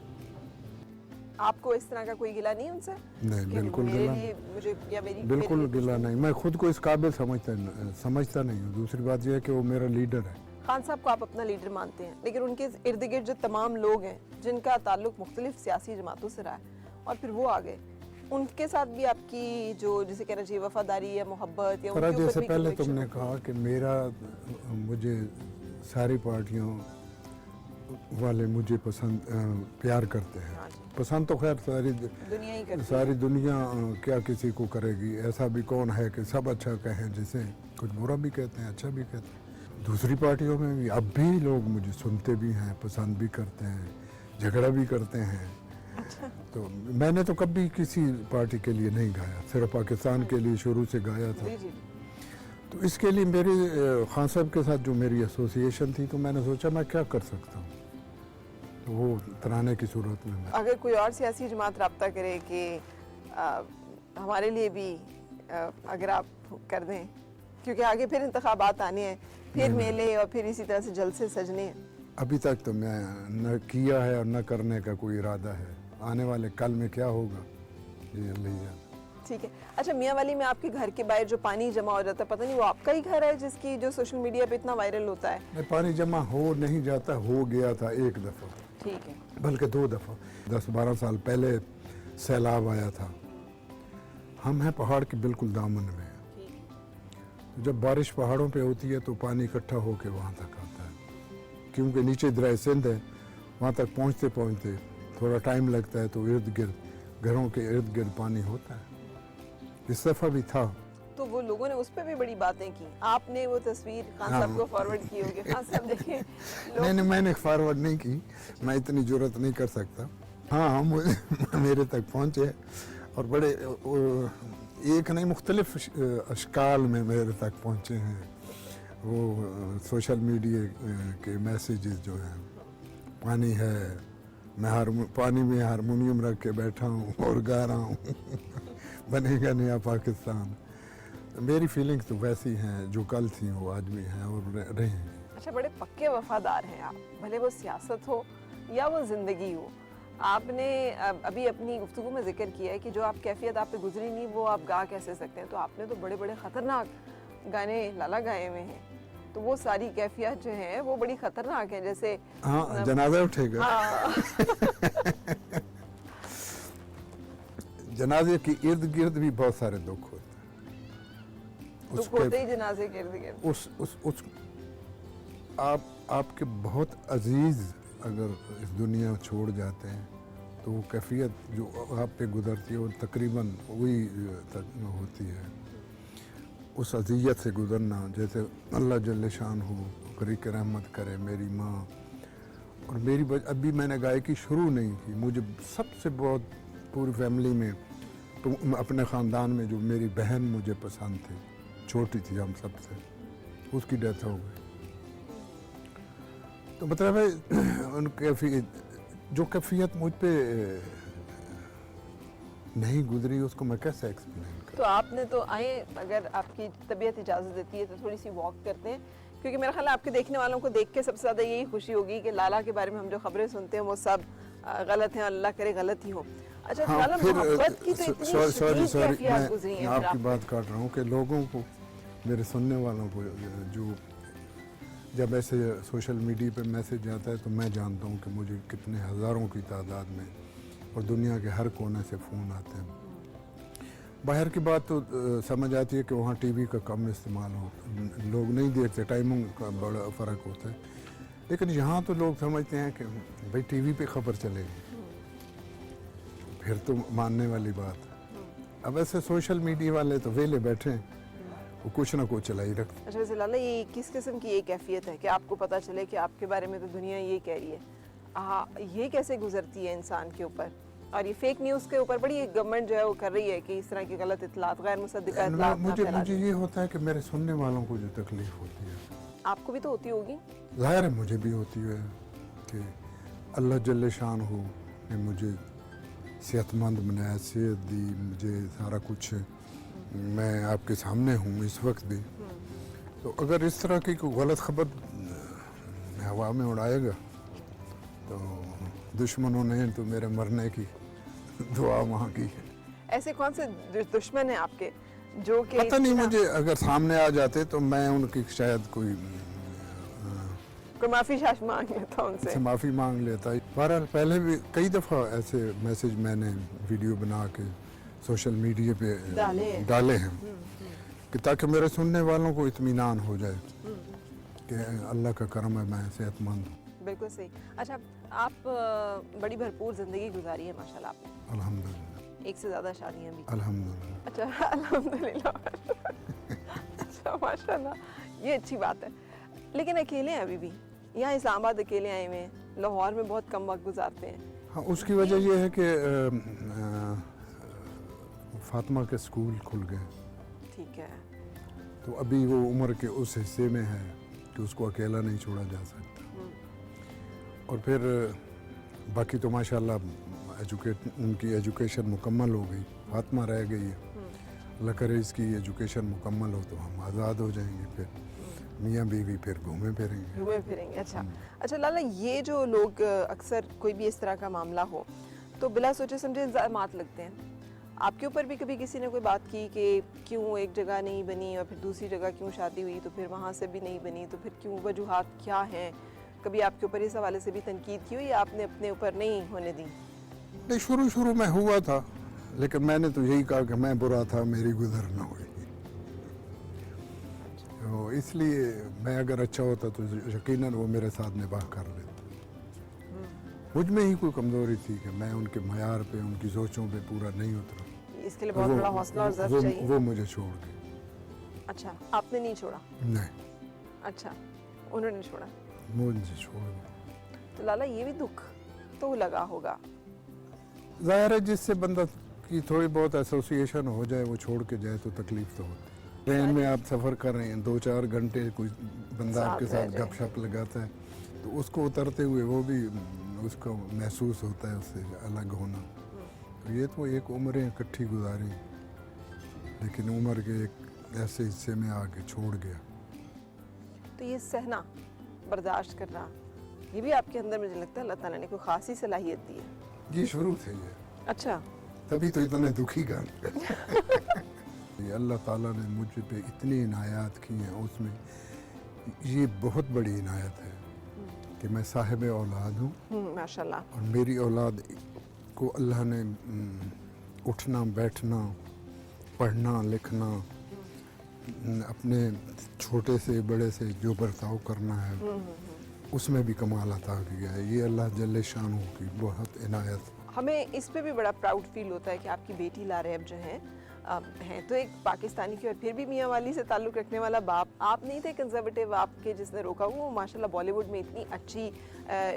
آپ کو اس طرح کا کوئی گلہ نہیں ان سے؟ نہیں، کہ بالکل میرے گلہ لیے مجھے یا میری بالکل گلہ نہیں. میں خود کو اس قابل سمجھتا نہیں ہوں. دوسری بات یہ ہے کہ وہ میرا لیڈر ہے. خان صاحب کو آپ اپنا لیڈر مانتے ہیں، لیکن ان کے ارد گرد جو تمام لوگ ہیں جن کا تعلق مختلف سیاسی جماعتوں سے رہا ہے اور پھر وہ آگے، ان کے ساتھ بھی آپ کی جو جسے کہنا چاہیے وفاداری یا محبت یا ان کے اوپر جیسے بھی پہلے conviction تم نے کہا کہ مجھے ساری پارٹیوں والے مجھے پسند پیار کرتے ہیں. پسند تو خیر دنیا ہی کرتی ساری دنیا کیا کسی کو کرے گی. ایسا بھی کون ہے کہ سب اچھا کہیں، جسے کچھ برا بھی کہتے ہیں اچھا بھی کہتے ہیں. دوسری پارٹیوں میں بھی اب بھی لوگ مجھے سنتے بھی ہیں، پسند بھی کرتے ہیں، جھگڑا بھی کرتے ہیں. تو میں نے تو کبھی کسی پارٹی کے لیے نہیں گایا، صرف پاکستان کے لیے شروع سے گایا تھا. تو اس کے لیے میری خان صاحب کے ساتھ جو میری ایسوسیشن تھی تو میں نے سوچا میں کیا کر سکتا ہوں. تو وہ ترانے کی صورت میں اگر کوئی اور سیاسی جماعت رابطہ کرے کہ ہمارے لیے بھی اگر آپ کر دیں، کیونکہ آگے پھر انتخابات آنے ہیں، پھر میلے اور پھر اسی طرح سے جلسے سجنے ہیں. ابھی تک تو میں نہ کیا ہے اور نہ کرنے کا کوئی ارادہ ہے. آنے والے کل میں کیا ہوگا یہ اللہ جانے. ٹھیک ہے. اچھا، میاں والی میں آپ کے گھر کے باہر جو پانی جمع ہو جاتا ہے، پتہ نہیں وہ آپ کا ہی گھر ہے جس کی جو سوشل میڈیا پہ اتنا وائرل ہوتا ہے؟ پانی جمع ہو نہیں جاتا، ہو گیا تھا ایک دفعہ، ٹھیک ہے، بلکہ 2 دفعہ. 10-12 سال پہلے سیلاب آیا تھا. ہم ہیں پہاڑ کے بالکل دامن میں. جب بارش پہاڑوں پہ ہوتی ہے تو پانی اکٹھا ہو کے وہاں تک آتا ہے، کیونکہ نیچے دریا سندھ ہے. وہاں تک پہنچتے تھوڑا ٹائم لگتا ہے، تو ارد گرد گھروں کے ارد گرد پانی ہوتا ہے. اس دفعہ بھی تھا. تو وہ لوگوں نے اس پہ بھی بڑی باتیں کی. آپ نے وہ تصویر خان صاحب کو فارورڈ کی ہوگی. خان صاحب دیکھیں، نہیں میں نے فارورڈ نہیں کی، میں اتنی جرت نہیں کر سکتا. ہاں میرے تک پہنچے اور بڑے ایک نہیں مختلف اشکال میں میرے تک پہنچے ہیں. وہ سوشل میڈیا کے میسیجز جو ہیں، پانی ہے، میں پانی میں ہارمونیم رکھ کے بیٹھا ہوں اور گا رہا ہوں بنے گا نیا پاکستان. میری فیلنگ تو ویسی ہیں جو کل تھیں وہ آج بھی ہیں اور رہیں گی. اچھا، بڑے پکے وفادار ہیں آپ، بھلے وہ سیاست ہو یا وہ زندگی ہو. آپ نے ابھی اپنی گفتگو میں ذکر کیا ہے کہ جو آپ کیفیت آپ پہ گزری نہیں وہ آپ گا کیسے سکتے ہیں. تو آپ نے تو بڑے بڑے خطرناک گانے لالا گائے ہوئے ہیں، تو وہ ساری کیفیت جو ہیں وہ بڑی خطرناک ہیں. جیسے ہاں، جنازہ اٹھے گا. جنازے کی ارد گرد بھی بہت سارے دکھ ہوتے ہیں. دکھ ہوتے ہی جنازے کے ارد گرد. آپ کے بہت عزیز اگر اس دنیا چھوڑ جاتے ہیں تو وہ کیفیت جو آپ پہ گزرتی ہے وہ تقریباً وہی ہوتی ہے. اس اذیت سے گزرنا، جیسے اللہ جل شان ہو غریق رحمت کرے میری ماں اور میری ابھی میں نے گائیکی شروع نہیں کی. مجھے سب سے بہت پوری فیملی میں اپنے خاندان میں جو میری بہن مجھے پسند تھی، چھوٹی تھی ہم سب سے، اس کی ڈیتھ ہو گئی. تو مطلب ہے ان جو کیفیت مجھ پہ نہیں گزری اس کو میں کیسے ایکسپلین کروں. تو آپ نے تو آئے، اگر آپ کی طبیعت اجازت دیتی ہے تو تھوڑی سی واک کرتے ہیں، کیونکہ میرا خیال ہے آپ کے دیکھنے والوں کو دیکھ کے سب سے زیادہ یہی خوشی ہوگی کہ لالا کے بارے میں ہم جو خبریں سنتے ہیں وہ سب غلط ہیں، اللہ کرے غلط ہی ہوں. اچھا، لالا محبت کی تو اتنی شدید کیفیات گزری ہیں. میں آپ کی بات کاٹ رہا ہوں کہ لوگوں کو، میرے سننے والوں کو، جو جب ایسے سوشل میڈیا پہ میسیج آتا ہے تو میں جانتا ہوں کہ مجھے کتنے ہزاروں کی تعداد میں اور دنیا کے ہر کونے سے فون آتے ہیں. باہر کی بات تو سمجھ آتی ہے کہ وہاں ٹی وی کا کم استعمال ہو، لوگ نہیں دیکھتے، ٹائموں کا بڑا فرق ہوتا ہے. لیکن یہاں تو لوگ سمجھتے ہیں کہ بھائی ٹی وی پہ خبر چلے گی، پھر تو ماننے والی بات. اب ایسے سوشل میڈیا والے تو ویلے بیٹھے ہیں، وہ کچھ نہ کچھ چلا ہی رکھتے. اچھا ویسے لالا، یہ کس قسم کی یہ کیفیت ہے کہ آپ کو پتہ چلے کہ آپ کے بارے میں تو دنیا یہ کہہ رہی ہے؟ یہ کیسے گزرتی ہے انسان کے اوپر؟ اور یہ فیک نیوز کے اوپر بڑی گورنمنٹ جو ہے وہ کر رہی ہے کہ اس طرح کی غلط اطلاعات غیر مصدقہ اطلاعات نہ پھیلا مجھے یہ ہوتا ہے کہ میرے سننے والوں کو جو تکلیف ہوتی ہے آپ کو بھی تو ہوتی ہوگی. ظاہر ہے مجھے بھی ہوتی ہے کہ اللہ جل شان ہو نے مجھے صحت مند بنایا, صحت دی, مجھے سارا کچھ, میں آپ کے سامنے ہوں اس وقت بھی. تو اگر اس طرح کی کوئی غلط خبر ہوا میں اڑائے گا تو دشمنوں نے تو میرے مرنے کی دعا وہاں کی ہے. ایسے کون سے دشمن ہیں آپ کے جو کہ پتہ نہیں, مجھے اگر سامنے آ جاتے تو میں ان کی شاید کوئی معافی شاش مانگ لیتا ان سے, معافی مانگ لیتا. بہرحال پہلے بھی کئی دفعہ ایسے میسج میں نے ویڈیو بنا کے سوشل میڈیا پہ ڈالے ہیں کہ تاکہ میرے سننے والوں کو اطمینان ہو جائے کہ اللہ کا کرم ہے, میں صحت مند ہوں. بالکل صحیح. اچھا, آپ بڑی بھرپور زندگی گزاری ہے ماشاءاللہ آپ نے. الحمدللہ. ایک سے زیادہ شادیاں بھی. الحمدللہ. اچھا الحمدللہ. اچھا ماشاءاللہ, یہ اچھی بات ہے. لیکن اکیلے ہیں ابھی بھی, یہاں اسلام آباد اکیلے آئے ہوئے ہیں, لاہور میں بہت کم وقت گزارتے ہیں. ہاں, اس کی وجہ یہ ہے کہ فاطمہ کے اسکول کھل گئے. ٹھیک ہے. تو ابھی وہ عمر کے اس حصے میں ہے کہ اس کو اکیلا نہیں چھوڑا جا سکتا. اور پھر باقی تو ماشاءاللہ ان کی ایجوکیشن مکمل ہو گئی, فاطمہ رہ گئی ہے. اللہ کرے اس کی ایجوکیشن مکمل ہو تو ہم آزاد ہو جائیں گے, پھر میاں بیوی پھر گھومے پھریں گے. اچھا لالا, یہ جو لوگ اکثر کوئی بھی اس طرح کا معاملہ ہو تو بلا سوچے سمجھے الزامات لگتے ہیں. آپ کے اوپر بھی کبھی کسی نے کوئی بات کی کہ کیوں ایک جگہ نہیں بنی اور پھر دوسری جگہ کیوں شادی ہوئی, تو پھر وہاں سے بھی نہیں بنی, تو پھر کیوں, وجوہات کیا ہیں؟ کبھی آپ کے اوپر اس حوالے سے بھی تنقید کی ہوئی یا آپ نے اپنے اوپر نہیں ہونے دی؟ نہیں, شروع میں ہوا تھا, لیکن میں نے تو یہی کہا کہ میں برا تھا, میری گزر نہ ہوئی. تو اس لیے میں اگر اچھا ہوتا تو یقیناً وہ میرے ساتھ نباہ کر لیتا. مجھ میں ہی کوئی کمزوری تھی کہ میں ان کے معیار پہ, ان کی سوچوں پہ پورا نہیں اترا. اس کے لیے بہت بڑا حوصلہ اور ضرور چاہیے. وہ مجھے چھوڑ گئے. اچھا, آپ نے نہیں چھوڑا؟ نہیں. اچھا, انہوں نے چھوڑا. مجھے چھوڑ گئے. تو لالا یہ بھی دکھ تو لگا ہوگا. ظاہر ہے جس سے بندہ کی تھوڑی بہت ایسوسیشن ہو جائے, وہ چھوڑ کے جائے تو تکلیف تو ہوتی ہے. ٹرین میں آپ سفر کر رہے ہیں, 2-4 گھنٹے کوئی بندہ آپ کے ساتھ گپ شپ لگاتا ہے, تو اس کو اترتے ہوئے وہ بھی اس کو محسوس ہوتا ہے اس سے الگ ہونا. تو یہ تو ایک عمریں اکٹھی گزاری, لیکن عمر کے ایک ایسے حصے میں آ کے چھوڑ گیا. تو یہ سہنا, برداشت کرنا, یہ بھی آپ کے اندر مجھے لگتا ہے اللہ تعالیٰ نے کوئی خاصی صلاحیت دی ہے. یہ شروع سے یہ. اچھا, تبھی تو اتنے دکھی گا. اللہ تعالیٰ نے مجھ پہ اتنی عنایات کی ہیں, اس میں یہ بہت بڑی عنایت ہے کہ میں صاحب اولاد ہوں. ماشاءاللہ. اور میری اولاد کو اللہ نے اٹھنا بیٹھنا, پڑھنا لکھنا, اپنے چھوٹے سے بڑے سے جو برتاؤ کرنا ہے اس میں بھی کمال عطا کیا ہے. یہ اللہ جل شانہ کی بہت عنایت. ہمیں اس پہ بھی بڑا پراؤڈ فیل ہوتا ہے کہ آپ کی بیٹی لاریب جو ہیں تو ایک پاکستانی کی اور پھر بھی میاں والی سے تعلق رکھنے والا باپ. آپ نہیں تھے کنزرویٹو آپ کے جس نے روکا, وہ ماشاءاللہ بالی ووڈ میں اتنی اچھی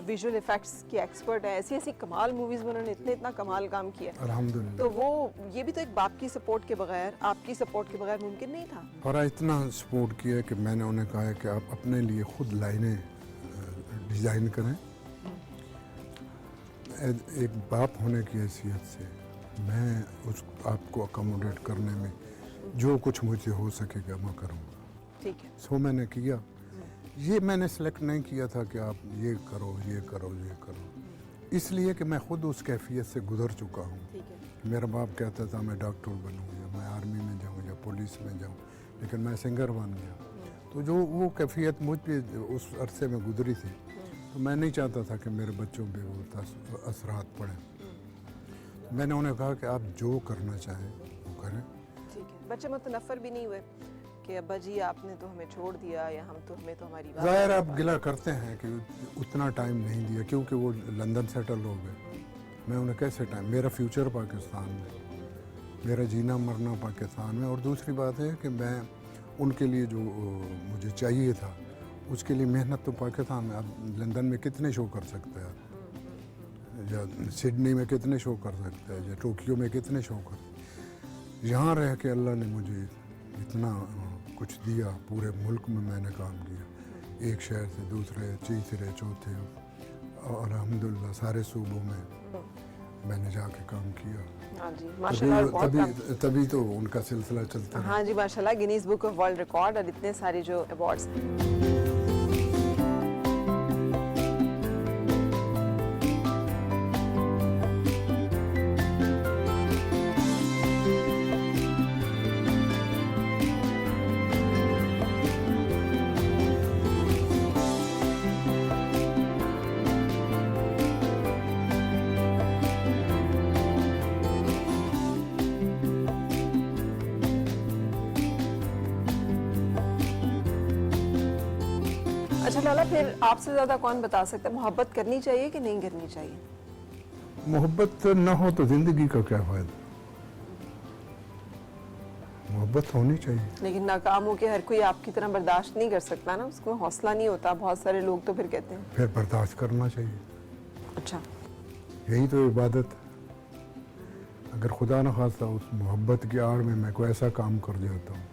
ویژول ایفیکٹس کی ایکسپرٹ ہے, ایسی کمال موویز میں انہوں نے اتنا کمال کام کیا. الحمدللہ. تو وہ یہ بھی تو ایک باپ کی سپورٹ کے بغیر, آپ کی سپورٹ کے بغیر ممکن نہیں تھا. اور اتنا سپورٹ کیا کہ میں نے انہیں کہا کہ آپ اپنے لیے خود لائنیں ڈیزائن کریں. ایک باپ ہونے کی حیثیت سے میں اس آپ کو اکاموڈیٹ کرنے میں جو کچھ مجھ سے ہو سکے گا میں کروں گا. ٹھیک ہے. سو میں نے کیا. یہ میں نے سلیکٹ نہیں کیا تھا کہ آپ یہ کرو یہ کرو یہ کرو, اس لیے کہ میں خود اس کیفیت سے گزر چکا ہوں. ٹھیک ہے. میرا باپ کہتا تھا میں ڈاکٹر بنوں یا میں آرمی میں جاؤں یا پولیس میں جاؤں, لیکن میں سنگر بن گیا. تو جو وہ کیفیت مجھ پہ اس عرصے میں گزری تھی, تو میں نہیں چاہتا تھا کہ میرے بچوں پہ وہ اثرات پڑیں. میں نے انہیں کہا کہ آپ جو کرنا چاہیں وہ کریں. ٹھیک ہے. بچے متنفر بھی نہیں ہوئے کہ ابا جی آپ نے تو ہمیں چھوڑ دیا یا ہمیں تو ہماری بات. ظاہر آپ گلہ کرتے ہیں کہ اتنا ٹائم نہیں دیا, کیونکہ وہ لندن سیٹل ہو گئے. میں انہیں کیسے ٹائم, میرا فیوچر پاکستان میں, میرا جینا مرنا پاکستان میں. اور دوسری بات ہے کہ میں ان کے لیے جو مجھے چاہیے تھا اس کے لیے محنت تو پاکستان میں. اب لندن میں کتنے شو کر سکتے ہیں, या सिडनी में कितने शो कर सकते हैं, या टोक्यो में कितने शो कर सकते हैं। यहाँ रह के अल्लाह ने मुझे इतना कुछ दिया, पूरे मुल्क में मैंने काम किया, एक शहर से दूसरे, तीसरे, चौथे, और अल्हम्दुलिल्लाह सारे सूबों में मैंने जाके काम किया। हाँ जी माशाल्लाह, और बहुत काम। तभी तो उनका सिलसिला चलता है। हाँ जी माशाल्लाह, Guinness book of world record और इतने सारे जो अवार्ड्स। अच्छा लाला, फिर आपसे ज़्यादा कौन बता सकता है मोहब्बत करनी चाहिए कि नहीं करनी चाहिए? मोहब्बत न हो तो ज़िंदगी का क्या फ़ायदा। मोहब्बत होनी चाहिए। लेकिन नाकाम हो के हर कोई आपकी तरह बर्दाश्त नहीं कर सकता ना, उसको हौसला नहीं होता। बहुत सारे लोग तो फिर कहते हैं। फिर बर्दाश्त करना चाहिए। अच्छा, यही तो इबादत है। अगर खुदा न खास्ता उस मोहब्बत की आड़ में मैं कोई ऐसा काम कर जाता हूँ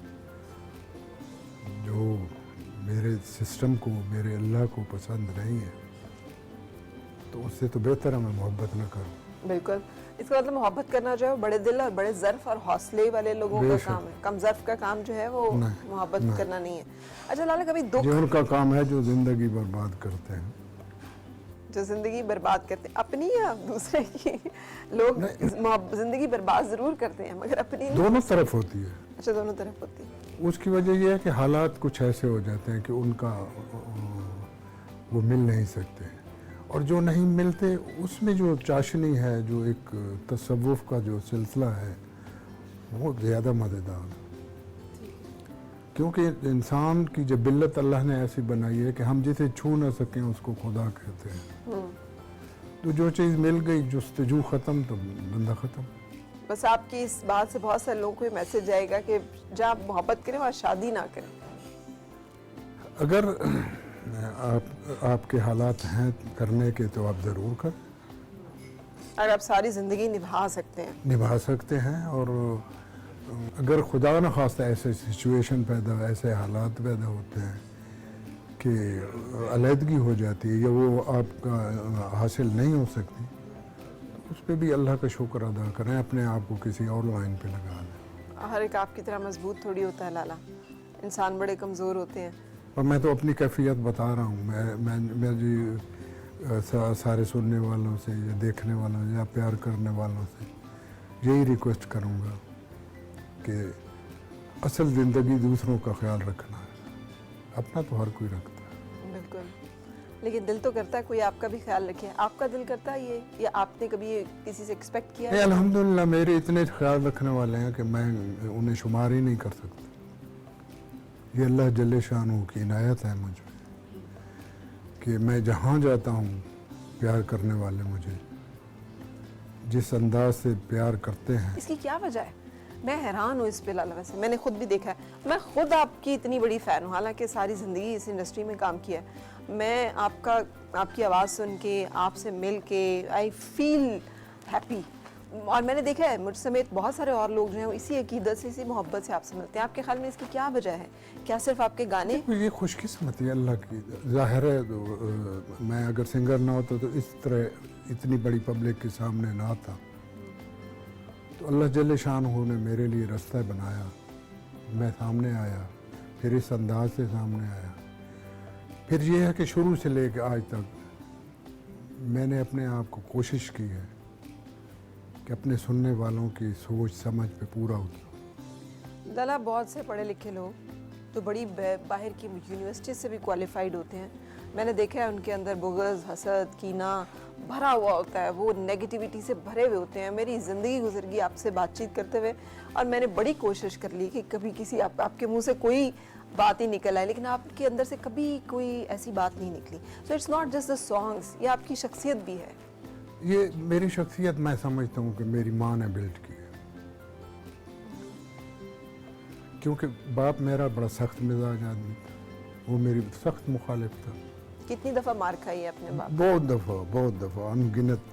जो मेरे सिस्टम को, मेरे अल्लाह को पसंद नहीं है, तो उससे तो बेहतर है मैं मोहब्बत न करूँ। बिल्कुल। इसका मतलब मोहब्बत करना जो है बड़े दिल और बड़े ज़र्फ और हौसले वाले लोगों का बेशक। काम है। कम ज़र्फ का काम जो है वो नहीं, मोहब्बत नहीं। करना नहीं है। अच्छा लाला, कभी दुख, ये उनका काम है जो ज़िंदगी बर्बाद करते हैं। जो ज़िंदगी बर्बाद करते हैं, अपनी या दूसरे की? लोग ज़िंदगी बर्बाद ज़रूर करते हैं मगर अपनी नहीं। दोनों तरफ होती है। अच्छा, दोनों तरफ होती है। उसकी वजह यह है कि हालात कुछ ऐसे हो जाते हैं कि उनका वो मिल नहीं सकते, और जो नहीं मिलते उसमें जो चाशनी है, जो एक तसव्वुफ का जो सिलसिला है, वो ज़्यादा मज़ेदार है। क्योंकि इंसान की जबिल्लत अल्लाह ने ऐसी बनाई है कि हम जिसे छू ना सकें उसको खुदा कहते हैं। तो जो चीज़ मिल गई, जुस्तजू ख़त्म, तो बंदा ख़त्म। बस आपकी इस बात से बहुत सारे लोगों को ये मैसेज जाएगा कि जहाँ आप मोहब्बत करें वहाँ शादी ना करें। अगर आपके हालात हैं करने के, तो आप ज़रूर करें। अगर आप सारी ज़िंदगी निभा सकते हैं। निभा सकते हैं, और अगर खुदा न खास्ता ऐसे सिचुएशन पैदा, ऐसे हालात पैदा होते हैं कि अलहदगी हो जाती है या वो आपका हासिल नहीं हो सकती, तो उस पर भी अल्लाह का शुक्र अदा करें, अपने आप को किसी और लाइन पे लगा लें। हर एक आपकी तरह मजबूत थोड़ी होता है लाला, इंसान बड़े कमज़ोर होते हैं। और मैं तो अपनी कैफियत बता रहा हूँ। मैं जी सारे सुनने वालों से या देखने वालों से या प्यार करने वालों से यही रिक्वेस्ट करूँगा कि असल ज़िंदगी दूसरों का ख्याल रखना है, अपना तो हर कोई रखता है। बिल्कुल, लेकिन दिल तो करता है कोई आपका भी ख्याल रखे। आपका दिल करता है ये, या आपने कभी ये किसी से एक्सपेक्ट किया है? अल्हम्दुलिल्लाह मेरे इतने ख्याल रखने वाले हैं कि मैं उन्हें शुमार ही नहीं कर सकता। ये अल्लाह जल्ले शानहू की इनायत है मुझ पे कि मैं जहाँ जाता हूँ प्यार करने वाले मुझे जिस अंदाज से प्यार करते हैं। इसकी क्या वजह है? मैं हैरान हूँ इस पे लाला। वैसे मैंने खुद भी देखा है, मैं खुद आपकी इतनी बड़ी फ़ैन हूँ, हालांकि सारी ज़िंदगी इस इंडस्ट्री में काम किया है। मैं आपकी आवाज़ सुन के, आपसे मिल के आई फील हैप्पी। और मैंने देखा है मुझ समेत बहुत सारे और लोग जो हैं वो इसी अकीदत से, इसी मोहब्बत से आपसे मिलते हैं। आपके ख्याल में इसकी क्या वजह है? क्या सिर्फ आपके गाने? ये खुशकिस्मती अल्लाह की। ज़ाहिर है मैं अगर सिंगर ना होता तो इस तरह इतनी बड़ी पब्लिक के सामने ना आता। तो अल्लाह जल्ले शानहू ने मेरे लिए रास्ता बनाया, मैं सामने आया, फिर इस अंदाज से सामने आया। फिर ये है कि शुरू से लेकर आज तक मैंने अपने आप को कोशिश की है कि अपने सुनने वालों की सोच समझ पे पूरा उतरूं। लाला, बहुत से पढ़े लिखे लोग तो बड़ी बाहर की यूनिवर्सिटी से भी क्वालिफाइड होते हैं। मैंने देखा है उनके अंदर बुग़्ज़, हसद, कीना भरा हुआ होता है, वो नेगेटिविटी से भरे हुए होते हैं। मेरी ज़िंदगी गुजर गई आपसे बातचीत करते हुए, और मैंने बड़ी कोशिश कर ली कि कभी किसी आपके मुंह से कोई बात ही निकल आए, लेकिन आपके अंदर से कभी कोई ऐसी बात नहीं निकली। So it's not just the songs, ये आपकी शख्सियत भी है। ये मेरी शख्सियत मैं समझता हूँ कि मेरी माँ ने बिल्ड की है, क्योंकि बाप मेरा बड़ा सख्त मिजाज आदमी था, वो मेरी सख्त मुखालिफ था। कितनी दफ़ा मार खाई है अपने बाप? बहुत दफ़ा अनगिनत।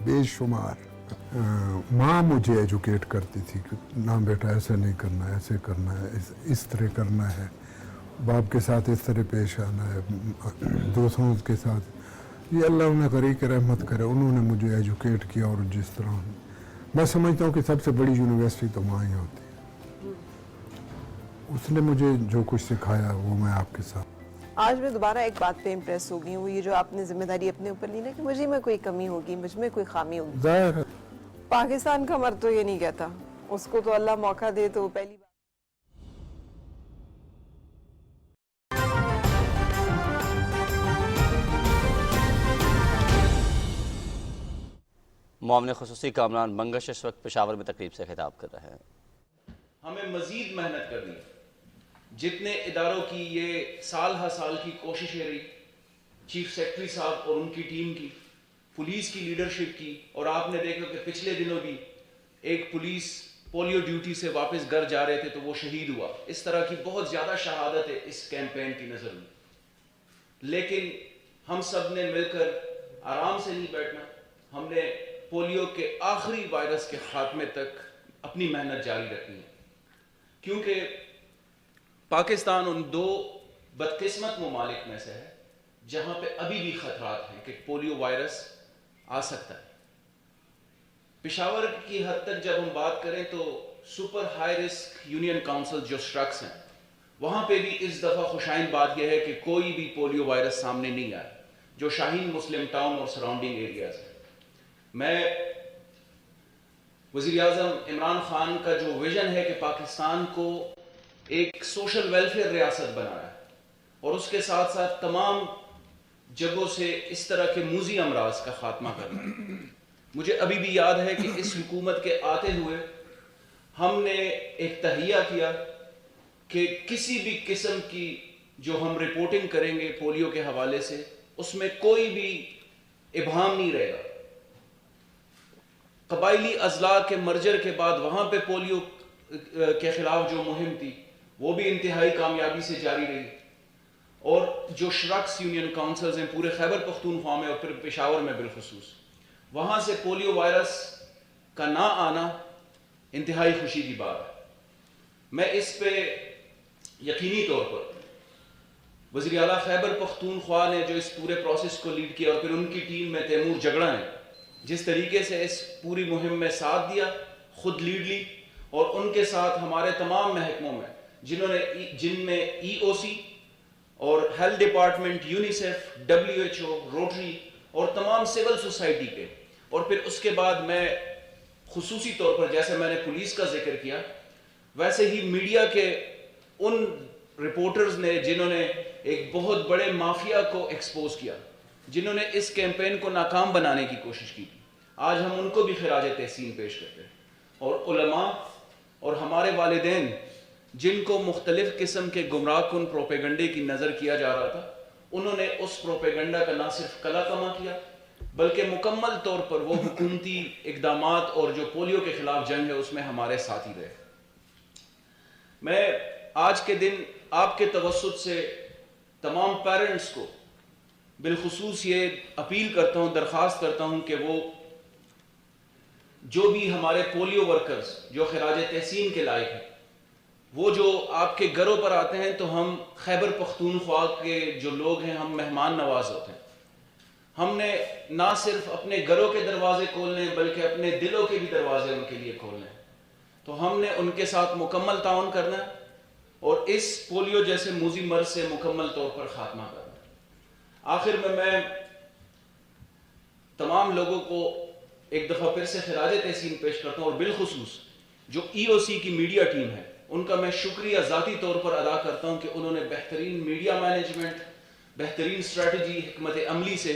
बेशुमार। माँ मुझे एजुकेट करती थी कि ना बेटा ऐसे नहीं करना है, ऐसे करना है, इस तरह करना है, बाप के साथ इस तरह पेश आना है, दोस्तों के साथ। ये अल्लाह उन्हें करी के रहमत करे, उन्होंने मुझे एजुकेट किया। और जिस तरह मैं समझता हूँ कि सबसे बड़ी यूनिवर्सिटी तो माँ ही होती है। उसने मुझे जो कुछ सिखाया वो मैं आपके साथ। आज मैं दोबारा एक बात पे इम्प्रेस हो गई हूँ, ये जो आपने जिम्मेदारी अपने ऊपर ली ना कि मुझे में कोई कमी होगी, मुझ में कोई खामी होगी। जाहिर है पाकिस्तान का मर्द तो ये नहीं कहता, उसको तो अल्लाह मौका दे तो पहली बार। मामले खुसूसी कामरान मंगश इस वक्त पेशावर में तकरीब से खिताब कर रहे हैं। हमें मजीद मेहनत करनी है। जितने इदारों की ये साल हर साल की कोशिशें रही, चीफ सेक्रेटरी साहब और उनकी टीम की, पुलिस की लीडरशिप की, और आपने देखा कि पिछले दिनों भी एक पुलिस पोलियो ड्यूटी से वापस घर जा रहे थे तो वो शहीद हुआ। इस तरह की बहुत ज़्यादा शहादत है इस कैंपेन की नज़र में। लेकिन हम सब ने मिलकर आराम से नहीं बैठना, हमने पोलियो के आखिरी वायरस के खात्मे तक अपनी मेहनत जारी रखनी है, क्योंकि पाकिस्तान उन दो बदकिस्मत ममालिक में से है जहां पे अभी भी खतरात हैं कि पोलियो वायरस आ सकता है। पेशावर की हद तक जब हम बात करें तो super high risk union council जो स्ट्रक्स हैं, वहां पे भी इस दफा खुशाइन बात यह है कि कोई भी पोलियो वायरस सामने नहीं आया, जो शाहीन मुस्लिम टाउन और सराउंडिंग एरियाज है। मैं वज़ीर आज़म इमरान खान का जो विजन है कि पाकिस्तान को एक सोशल वेलफेयर रियासत बनाना है और उसके साथ साथ तमाम जगहों से इस तरह के मूजी अमराज का खात्मा करना है। मुझे अभी भी याद है कि इस हुकूमत के आते हुए हमने एक तहिया किया कि किसी भी किस्म की जो हम रिपोर्टिंग करेंगे पोलियो के हवाले से, उसमें कोई भी इबहम नहीं रहेगा। कबायली अजला के मर्जर के बाद वहां पे पोलियो के खिलाफ जो मुहिम थी वो भी इंतहाई कामयाबी से जारी रही, और जो श्रक्स यूनियन काउंसिल्स हैं पूरे खैबर पख्तूनख्वा में और फिर पेशावर में बिलखुसूस, वहां से पोलियो वायरस का ना आना इंतहाई खुशी की बात है। मैं इस पे यकीनी तौर पर वज़ीर आला खैबर पख्तूनख्वा ने जो इस पूरे प्रोसेस को लीड किया और फिर उनकी टीम में तैमूर जगड़ा ने जिस तरीके से इस पूरी मुहिम में साथ दिया, खुद लीड ली, और उनके साथ हमारे तमाम महकमों में जिनमें EOC और health department, UNICEF, WHO, rotary और तमाम सिविल सोसाइटी के, और फिर उसके बाद मैं खुसूसी तौर पर जैसे मैंने पुलिस का जिक्र किया वैसे ही मीडिया के उन रिपोर्टर्स ने जिन्होंने एक बहुत बड़े माफिया को एक्सपोज किया, जिन्होंने इस कैंपेन को नाकाम बनाने की कोशिश की थी, आज हम उनको भी खिराज तहसीन पेश करते हैं। और उलमा और हमारे वालिदैन जिनको मुख्तलिफ किस्म के गुमराह कुन प्रोपेगंडे की नज़र किया जा रहा था, उन्होंने उस प्रोपेगंडा का ना सिर्फ कला कमा किया बल्कि मुकम्मल तौर पर वो हुकूमती इकदामात और जो पोलियो के खिलाफ जंग है उसमें हमारे साथ ही रहे। मैं आज के दिन आपके तवस्सुत से तमाम पेरेंट्स को बिलखुसूस ये अपील करता हूँ, दरख्वास्त करता हूँ कि वो जो भी हमारे पोलियो वर्कर्स जो खिराज तहसीन के लायक हैं, वो जो आपके घरों पर आते हैं तो हम खैबर पख्तूनख्वा के जो लोग हैं हम मेहमान नवाज होते हैं। हमने ना सिर्फ अपने घरों के दरवाजे खोलने बल्कि अपने दिलों के भी दरवाजे उनके लिए खोलने हैं। तो हमने उनके साथ मुकम्मल ताउन करना है और इस पोलियो जैसे मूजी मर्ज से मुकम्मल तौर पर खात्मा करना है। आखिर में मैं तमाम लोगों को एक दफ़ा फिर से खिराज तहसीन पेश करता हूँ और बिलखुसूस जो EOC की मीडिया टीम है उनका मैं शुक्रिया ज़ाती तौर पर अदा करता हूँ कि उन्होंने बेहतरीन मीडिया मैनेजमेंट, बेहतरीन स्ट्रेटजी, हिकमत अमली से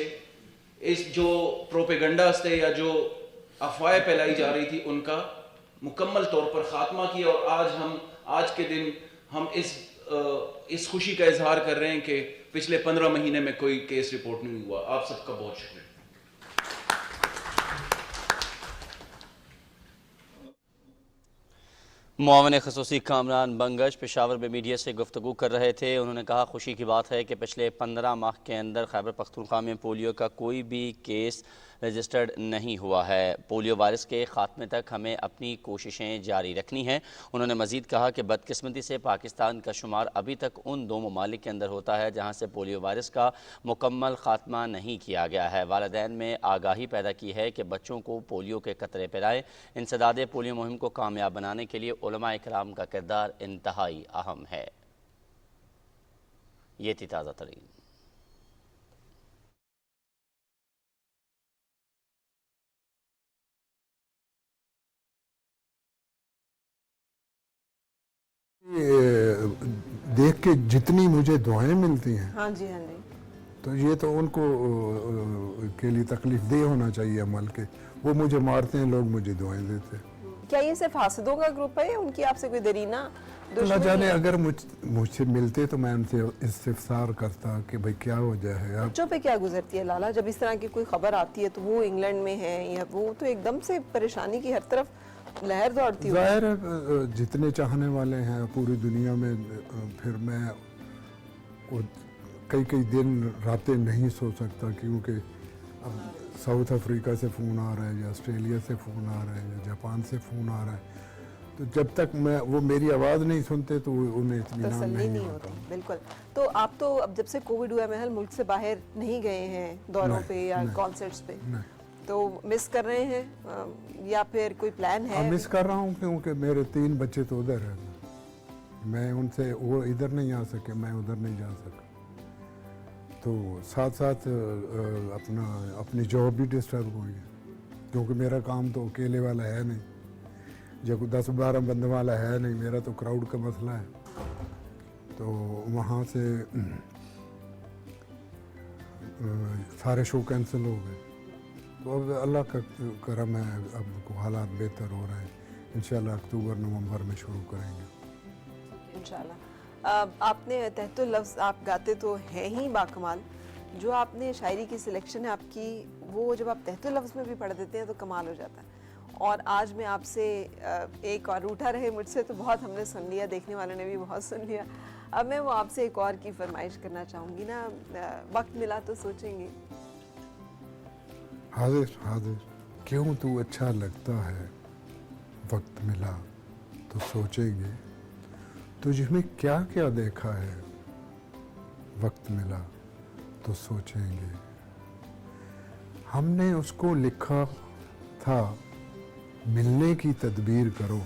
इस जो प्रोपेगंडास थे या जो अफवाहें फैलाई जा रही थी उनका मुकम्मल तौर पर ख़ात्मा किया। और आज के दिन हम इस खुशी का इजहार कर रहे हैं कि पिछले 15 महीने में कोई केस रिपोर्ट नहीं हुआ। आप सबका बहुत शुक्रिया। معاون خصوصی کامران بنگش پشاور میں میڈیا سے گفتگو کر رہے تھے. انہوں نے کہا خوشی کی بات ہے کہ پچھلے 15 ماہ کے اندر خیبر پختونخوا میں پولیو کا کوئی بھی کیس رجسٹرڈ نہیں ہوا ہے. پولیو وائرس کے خاتمے تک ہمیں اپنی کوششیں جاری رکھنی ہیں. انہوں نے مزید کہا کہ بدقسمتی سے پاکستان کا شمار ابھی تک ان 2 ممالک کے اندر ہوتا ہے جہاں سے پولیو وائرس کا مکمل خاتمہ نہیں کیا گیا ہے. والدین میں آگاہی پیدا کی ہے کہ بچوں کو پولیو کے قطرے پلائیں. انسداد پولیو مہم کو کامیاب بنانے کے لیے علماء کرام کا کردار انتہائی اہم ہے. یہ تھی تازہ ترین. دیکھ کے جتنی مجھے دعائیں ملتی ہیں ہاں جی ہاں جی تو یہ تو ان کو کے لیے تکلیف دہ ہونا چاہیے عمل کے. وہ مجھے مارتے ہیں، لوگ مجھے دعائیں دیتے ہیں. کیا یہ صرف حاسدوں کا گروپ ہے یا ان کی آپ سے کوئی دیرینہ اللہ جانے اگر مجھ سے ملتے تو میں ان سے استفسار کرتا کہ بھئی کیا وجہ ہے. بچوں پہ کیا گزرتی ہے لالا جب اس طرح کی کوئی خبر آتی ہے تو وہ انگلینڈ میں ہیں یا وہ تو ایک دم سے پریشانی کی ہر طرف لہر دوڑتی ہوئی. ظاہر ہے جتنے چاہنے والے ہیں پوری دنیا میں، پھر میں کئی دن راتیں نہیں سو سکتا کیونکہ اب ساؤتھ افریقہ سے فون آ رہا ہے یا آسٹریلیا سے فون آ رہا ہے یا جاپان سے فون آ رہا ہے. تو جب تک وہ میری آواز نہیں سنتے تو انہیں اطمینان نہیں ہوتا. بالکل. تو آپ تو اب جب سے کووڈ ہوا ہے ملک سے باہر نہیں گئے ہیں دوروں پہ یا کانسرٹس پہ، تو مس کر رہے ہیں یا پھر کوئی پلان ہے؟ مس کر رہا ہوں کیونکہ میرے 3 بچے تو ادھر ہیں. میں ان سے وہ ادھر نہیں آ سکے، میں ادھر نہیں جا سکا. تو ساتھ ساتھ اپنی جاب بھی ڈسٹرب ہوئی ہے کیونکہ میرا کام تو اکیلے والا ہے نہیں. جب 10-12 بندوں والا ہے نہیں، میرا تو کراؤڈ کا مسئلہ ہے. تو وہاں سے سارے شو کینسل ہو گئے. تو اب اللہ کا کرم ہے، اب حالات بہتر ہو رہے ہیں. انشاءاللہ اکتوبر نومبر میں شروع کریں گے انشاءاللہ. آپ نے تحت لفظ آپ گاتے تو ہیں ہی باکمال. جو آپ نے شاعری کی سلیکشن ہے آپ کی، وہ جب آپ تحت لفظ میں بھی پڑھ دیتے ہیں تو کمال ہو جاتا ہے. اور آج میں آپ سے ایک اور روٹھا رہے مجھ سے تو بہت ہم نے سن لیا، دیکھنے والوں نے بھی بہت سن لیا. اب میں وہ آپ سے ایک اور کی فرمائش کرنا چاہوں گی نا. وقت ملا تو سوچیں گے. حاضر کیوں تو اچھا لگتا ہے، وقت ملا تو سوچیں گے. تجھ میں کیا کیا دیکھا ہے، وقت ملا تو سوچیں گے. ہم نے اس کو لکھا تھا ملنے کی تدبیر کرو.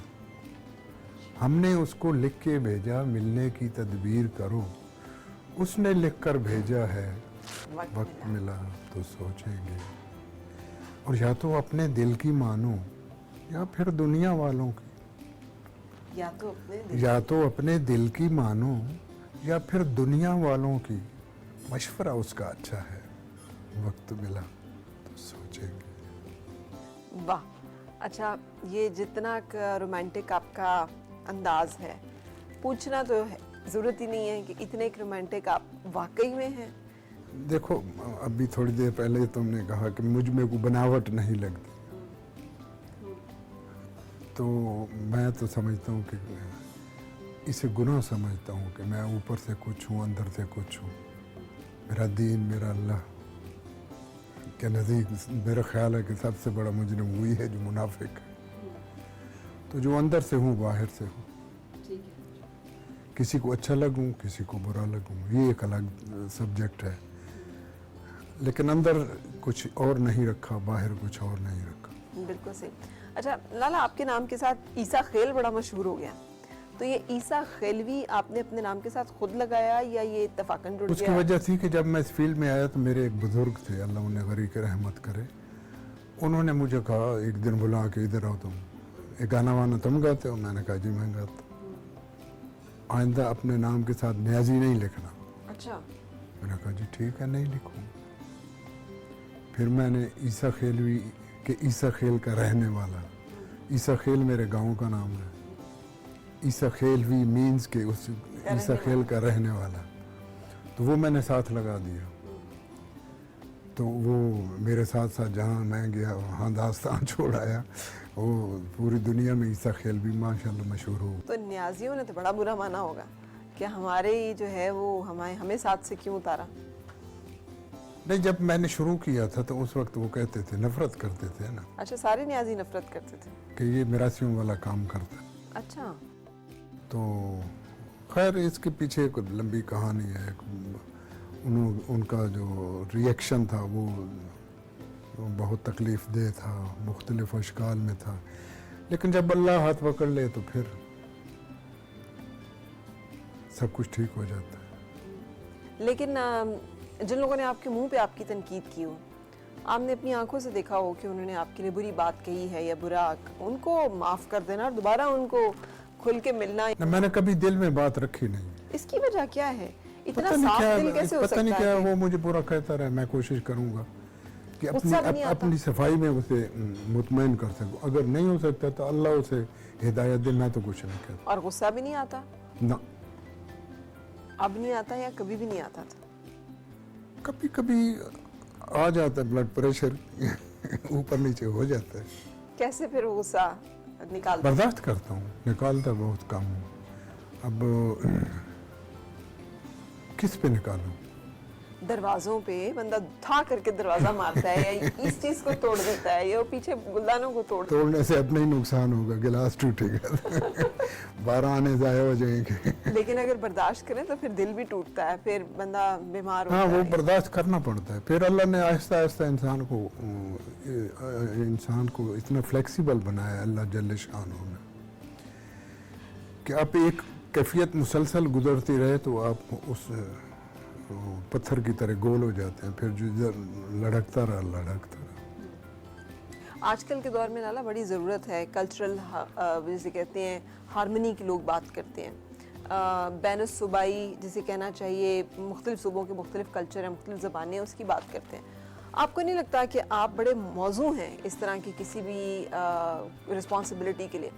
ہم نے اس کو لکھ کے بھیجا ملنے کی تدبیر کرو. اس نے لکھ کر بھیجا ہے وقت ملا تو سوچیں گے. اور یا تو اپنے دل کی مانو یا پھر دنیا والوں کی. یا تو اپنے دل کی مانو یا پھر دنیا والوں کی. مشورہ اس کا اچھا ہے، وقت ملا تو سوچیں گے. واہ. اچھا، یہ جتنا رومانٹک آپ کا انداز ہے، پوچھنا تو ضرورت ہی نہیں ہے کہ اتنے ایک رومانٹک آپ واقعی میں ہیں. دیکھو ابھی تھوڑی دیر پہلے تم نے کہا کہ مجھ میں کوئی بناوٹ نہیں لگتی. تو میں تو سمجھتا ہوں کہ اسے گناہ سمجھتا ہوں کہ میں اوپر سے کچھ ہوں، اندر سے کچھ ہوں. میرا دین، میرا اللہ کے نزدیک میرا خیال ہے کہ سب سے بڑا مجرم وہی ہے جو منافق ہے. تو جو اندر سے ہوں باہر سے ہوں. کسی کو اچھا لگوں، کسی کو برا لگوں، یہ ایک الگ سبجیکٹ ہے. لیکن اندر کچھ اور نہیں رکھا، باہر کچھ اور نہیں رکھا. بالکل صحیح. اچھا لالا، آپ کے نام کے ساتھ عیسیٰ خیل بڑا مشہور ہو گیا. تو یہ عیسیٰ خیلوی آپ نے اپنے نام کے ساتھ خود لگایا یا یہ اتفاقاً جڑ گیا؟ اس کی وجہ تھی کہ جب میں اس فیلڈ میں آیا تو میرے ایک بزرگ تھے، اللہ انہیں غریق رحمت کرے. انہوں نے مجھے کہا ایک دن بلا کے ادھر آؤ، تم ایک گانا وانا تم گاتے ہو؟ میں نے کہا جی میں گاتا ہوں. آئندہ اپنے نام کے ساتھ نیازی نہیں لکھنا. اچھا. میں نے کہا جی ٹھیک ہے، نہیں لکھوں. پھر میں نے عیسیٰ خیلوی کہ عیسیٰ خیل کا رہنے والا. عیسیٰ خیل میرے گاؤں کا نام ہے. عیسیٰ خیلوی مینز کہ اس عیسیٰ خیل کا رہنے والا. تو وہ میں نے ساتھ لگا دیا. तो वो मेरे साथ साथ जहाँ मैं गया वहाँ दास्तान छोड़ आया। वो पूरी दुनिया में ईसा खेल भी माशाल्लाह मशहूर हो। तो न्याजियों ने तो बड़ा बुरा माना होगा कि हमारे ही जो है वो हमें साथ से क्यों उतारा। नहीं, जब मैंने शुरू किया था तो उस वक्त वो कहते थे, नफरत करते थे ना अच्छा, सारे न्याजी नफरत करते थे। कि ये मिरासियों वाला काम करता है। अच्छा, तो खैर इसके पीछे एक लंबी कहानी है। उनका जो रिएक्शन था वो बहुत तकलीफ दे था, मुख्तलिफ अशकाल में था, लेकिन जब अल्लाह हाथ पकड़ ले तो फिर सब कुछ ठीक हो जाता है। लेकिन जिन लोगों ने आपके मुंह पे आपकी तनकीद की हो, आपने अपनी आंखों से देखा हो कि उन्होंने आपके लिए बुरी बात कही है या बुरा, उनको माफ़ कर देना और दोबारा उनको खुल के मिलना। मैंने कभी दिल में बात रखी नहीं। इसकी वजह क्या है? इतना पता नहीं साफ क्या, दिल कैसे हो पता नहीं सकता क्या है? वो मुझे पूरा कहता रहा। मैं कोशिश करूंगा कि गुस्सा भी नहीं आता? अपनी सफाई में उसे मुतमईन कर सकूं। अगर नहीं हो सकता तो अल्लाह उसे हिदायत दे, मैं तो कुछ नहीं कहता। और गुस्सा भी नहीं आता? ना, अब नहीं आता या कभी भी नहीं आता था? कभी कभी आ जाता है, ब्लड प्रेशर ऊपर नीचे हो जाता है। कैसे फिर वो गुस्सा निकालते? बर्दाश्त करता हूँ, निकालता बहुत कम हूँ। अब किस पे निकालूं? दरवाजों पे बंदा था करके दरवाजा मारता है या इस चीज को तोड़ देता है या पीछे गुलदानों को तोड़ने से अपना ही नुकसान होगा, गिलास टूटेगा 12 आने ज़ाया हो जाएंगे। लेकिन अगर बर्दाश्त करें तो फिर दिल भी टूटता है, फिर बंदा बीमार होता हाँ, वो है। बर्दाश्त करना पड़ता है। फिर अल्लाह ने आहिस्ता आहिस्ता इंसान को इतना फ्लेक्सिबल बनाया अल्लाह जल्ल शानहू ने कि आप एक कैफियत मुसलसल गुजरती रहे तो आप उस पत्थर की तरह गोल हो जाते हैं। फिर जो लड़कता रहा। आजकल के दौर में लाला बड़ी ज़रूरत है कल्चरल, जैसे कहते हैं हारमनी की लोग बात करते हैं, बैन सूबाई जिसे कहना चाहिए, मुख्तलिफ सूबों के मुख्तलिफ कल्चर हैं, मुख्तलिफ ज़बानें, उसकी बात करते हैं। आपको नहीं लगता कि आप बड़े मौजू हैं इस तरह की किसी भी रिस्पॉन्सिबिलिटी के लिए?